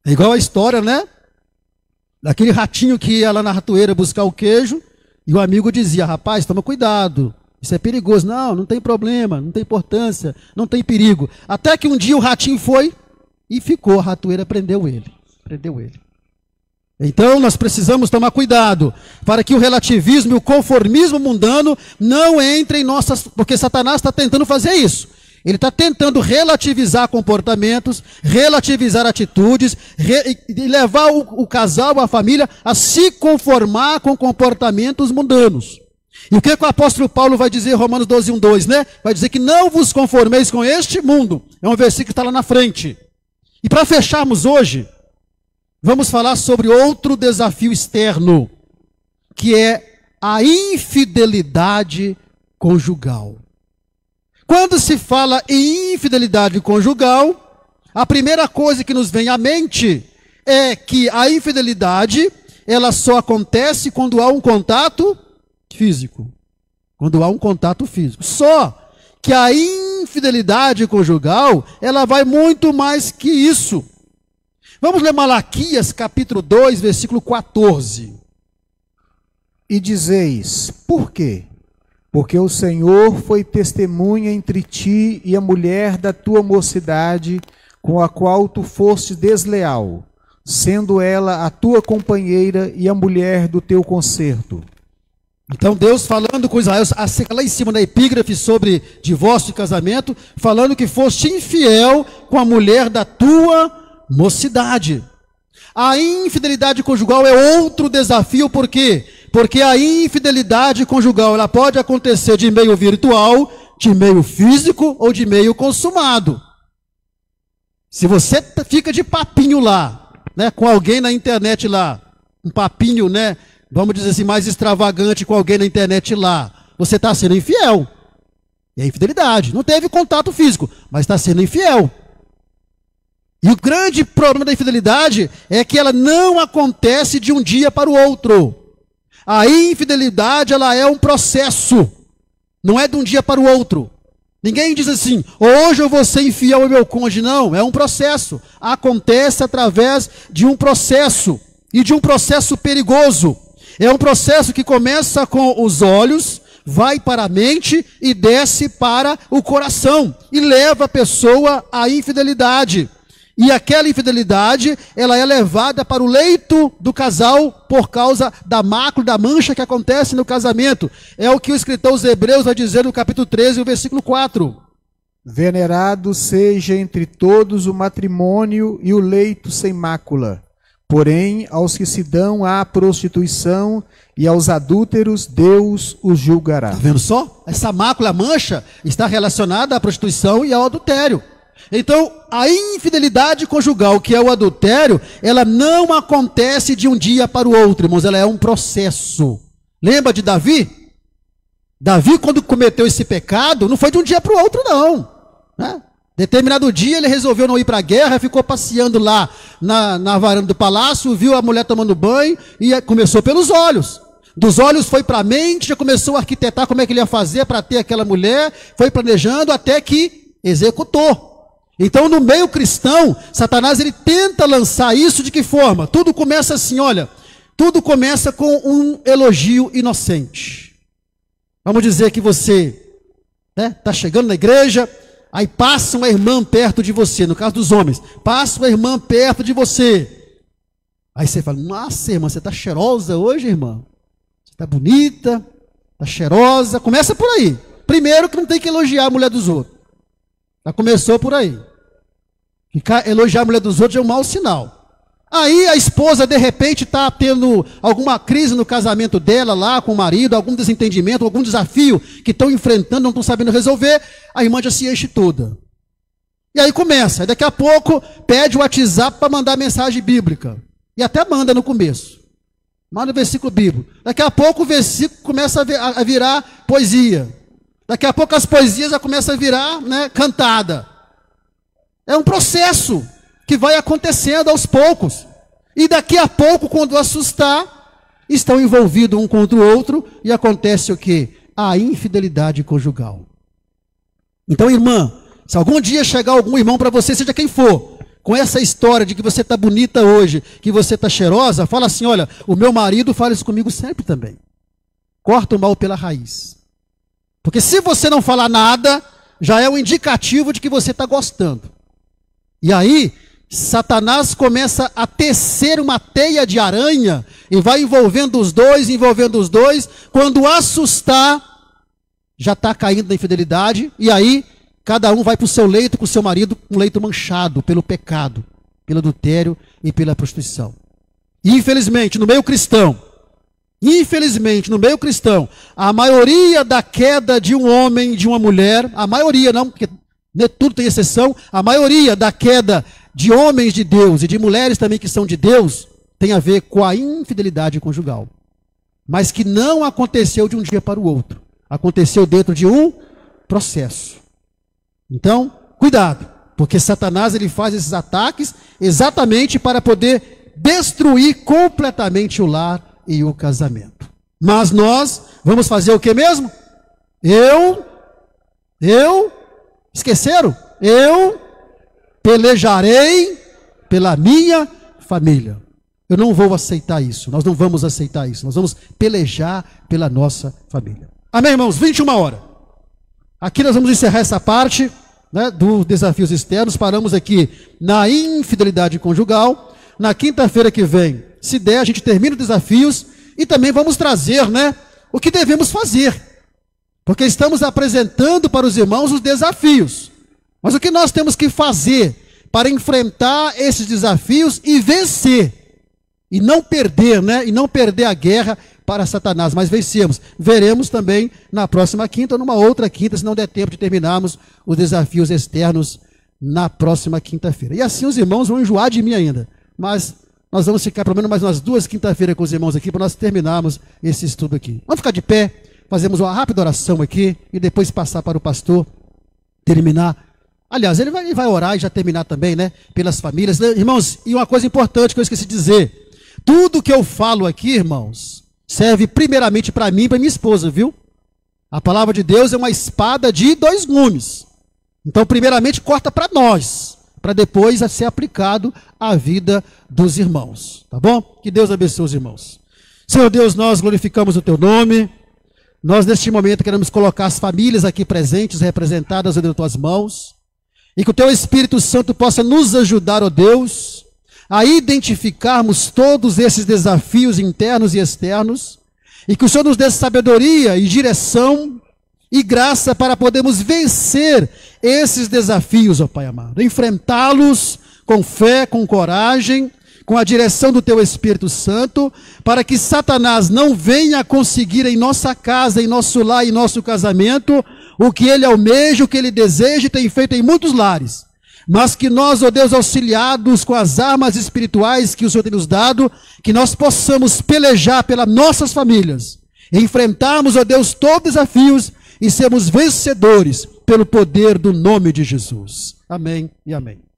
É igual a história, né? Daquele ratinho que ia lá na ratoeira buscar o queijo, e o amigo dizia, rapaz, toma cuidado, isso é perigoso. Não, não tem problema, não tem importância, não tem perigo. Até que um dia o ratinho foi e ficou, a ratoeira prendeu ele. Então nós precisamos tomar cuidado para que o relativismo e o conformismo mundano não entrem em nossas... Porque Satanás está tentando fazer isso. Ele está tentando relativizar comportamentos, relativizar atitudes, e levar o casal, a família, a se conformar com comportamentos mundanos. E o que o apóstolo Paulo vai dizer em Romanos 12, 1, 2, né? Vai dizer que não vos conformeis com este mundo. É um versículo que está lá na frente. E para fecharmos hoje, vamos falar sobre outro desafio externo, que é a infidelidade conjugal. Quando se fala em infidelidade conjugal, a primeira coisa que nos vem à mente é que a infidelidade, ela só acontece quando há um contato físico. Quando há um contato físico. Só que a infidelidade conjugal, ela vai muito mais que isso. Vamos ler Malaquias, capítulo 2, versículo 14. E dizeis, por quê? Porque o Senhor foi testemunha entre ti e a mulher da tua mocidade, com a qual tu foste desleal, sendo ela a tua companheira e a mulher do teu concerto. Então Deus falando com Israel, lá em cima da epígrafe sobre divórcio e casamento, falando que foste infiel com a mulher da tua mocidade. A infidelidade conjugal é outro desafio, por quê? Porque a infidelidade conjugal, ela pode acontecer de meio virtual, de meio físico ou de meio consumado. Se você fica de papinho lá, né, com alguém na internet lá, um papinho, né, vamos dizer assim, mais extravagante com alguém na internet lá, você está sendo infiel. É infidelidade. Não teve contato físico, mas está sendo infiel. E o grande problema da infidelidade é que ela não acontece de um dia para o outro. A infidelidade, ela é um processo, não é de um dia para o outro. Ninguém diz assim, hoje eu vou ser infiel ao meu cônjuge. Não, é um processo. Acontece através de um processo, e de um processo perigoso. É um processo que começa com os olhos, vai para a mente e desce para o coração, e leva a pessoa à infidelidade. E aquela infidelidade, ela é levada para o leito do casal por causa da mácula, da mancha que acontece no casamento. É o que o escritor aos Hebreus vai dizer no capítulo 13, o versículo 4. Venerado seja entre todos o matrimônio e o leito sem mácula. Porém, aos que se dão à prostituição e aos adúlteros, Deus os julgará. Está vendo só? Essa mácula, mancha, está relacionada à prostituição e ao adultério. Então, a infidelidade conjugal, que é o adultério, ela não acontece de um dia para o outro, irmãos, ela é um processo. Lembra de Davi? Davi, quando cometeu esse pecado, não foi de um dia para o outro, não. Né? Determinado dia ele resolveu não ir para a guerra, ficou passeando lá na varanda do palácio, viu a mulher tomando banho e começou pelos olhos. Dos olhos foi para a mente, já começou a arquitetar como é que ele ia fazer para ter aquela mulher, foi planejando até que executou. Então no meio cristão, Satanás ele tenta lançar isso de que forma? Tudo começa assim, olha, tudo começa com um elogio inocente. Vamos dizer que você está chegando na igreja, aí passa uma irmã perto de você, no caso dos homens, passa uma irmã perto de você. Aí você fala, nossa irmã, você está cheirosa hoje, irmã? Você está bonita, está cheirosa. Começa por aí. Primeiro que não tem que elogiar a mulher dos outros. Já começou por aí. Elogiar a mulher dos outros é um mau sinal. Aí a esposa de repente está tendo alguma crise no casamento dela lá com o marido, algum desentendimento, algum desafio que estão enfrentando, não estão sabendo resolver, a irmã já se enche toda. E aí começa, daqui a pouco pede o WhatsApp para mandar mensagem bíblica. E até manda no começo. Manda o versículo bíblico. Daqui a pouco o versículo começa a virar poesia. Daqui a pouco as poesias já começam a virar, né, cantada. É um processo que vai acontecendo aos poucos. E daqui a pouco, quando assustar, estão envolvidos um contra o outro e acontece o quê? A infidelidade conjugal. Então, irmã, se algum dia chegar algum irmão para você, seja quem for, com essa história de que você está bonita hoje, que você está cheirosa, fala assim, olha, o meu marido fala isso comigo sempre também. Corta o mal pela raiz. Porque se você não falar nada, já é um indicativo de que você está gostando. E aí, Satanás começa a tecer uma teia de aranha e vai envolvendo os dois, quando assustar, já está caindo na infidelidade, e aí cada um vai para o seu leito com o seu marido, um leito manchado pelo pecado, pelo adultério e pela prostituição. E infelizmente, no meio cristão, a maioria da queda de um homem e de uma mulher, a maioria não, porque tudo tem exceção, a maioria da queda de homens de Deus e de mulheres também que são de Deus, tem a ver com a infidelidade conjugal. Mas que não aconteceu de um dia para o outro. Aconteceu dentro de um processo. Então, cuidado, porque Satanás ele faz esses ataques exatamente para poder destruir completamente o lar e o casamento. Mas nós vamos fazer o que mesmo? Esqueceram? Eu pelejarei pela minha família. Eu não vou aceitar isso. Nós não vamos aceitar isso. Nós vamos pelejar pela nossa família. Amém, irmãos? 21 horas. Aqui nós vamos encerrar essa parte, né, dos desafios externos. Paramos aqui na infidelidade conjugal. Na quinta-feira que vem, se der, a gente termina os desafios e também vamos trazer, né, o que devemos fazer. Porque estamos apresentando para os irmãos os desafios. Mas o que nós temos que fazer para enfrentar esses desafios e vencer? E não perder, né? E não perder a guerra para Satanás, mas vencemos. Veremos também na próxima quinta ou numa outra quinta, se não der tempo de terminarmos os desafios externos na próxima quinta-feira. E assim os irmãos vão enjoar de mim ainda. Mas nós vamos ficar pelo menos mais umas 2 quinta-feiras com os irmãos aqui para nós terminarmos esse estudo aqui. Vamos ficar de pé, fazemos uma rápida oração aqui e depois passar para o pastor terminar. Aliás, ele vai orar e já terminar também, né? Pelas famílias. Irmãos, e uma coisa importante que eu esqueci de dizer. Tudo que eu falo aqui, irmãos, serve primeiramente para mim e para minha esposa, viu? A palavra de Deus é uma espada de 2 gumes. Então, primeiramente, corta para nós, para depois ser aplicado à vida dos irmãos. Tá bom? Que Deus abençoe os irmãos. Senhor Deus, nós glorificamos o teu nome. Nós, neste momento, queremos colocar as famílias aqui presentes, representadas nas tuas mãos. E que o teu Espírito Santo possa nos ajudar, ó Deus, a identificarmos todos esses desafios internos e externos, e que o Senhor nos dê sabedoria e direção e graça para podermos vencer esses desafios, ó Pai amado, enfrentá-los com fé, com coragem, com a direção do Teu Espírito Santo, para que Satanás não venha conseguir em nossa casa, em nosso lar, em nosso casamento, o que ele almeja, o que ele deseja e tem feito em muitos lares. Mas que nós, ó Deus, auxiliados com as armas espirituais que o Senhor tem nos dado, que nós possamos pelejar pelas nossas famílias, enfrentarmos, ó Deus, todos os desafios e sermos vencedores pelo poder do nome de Jesus. Amém e amém.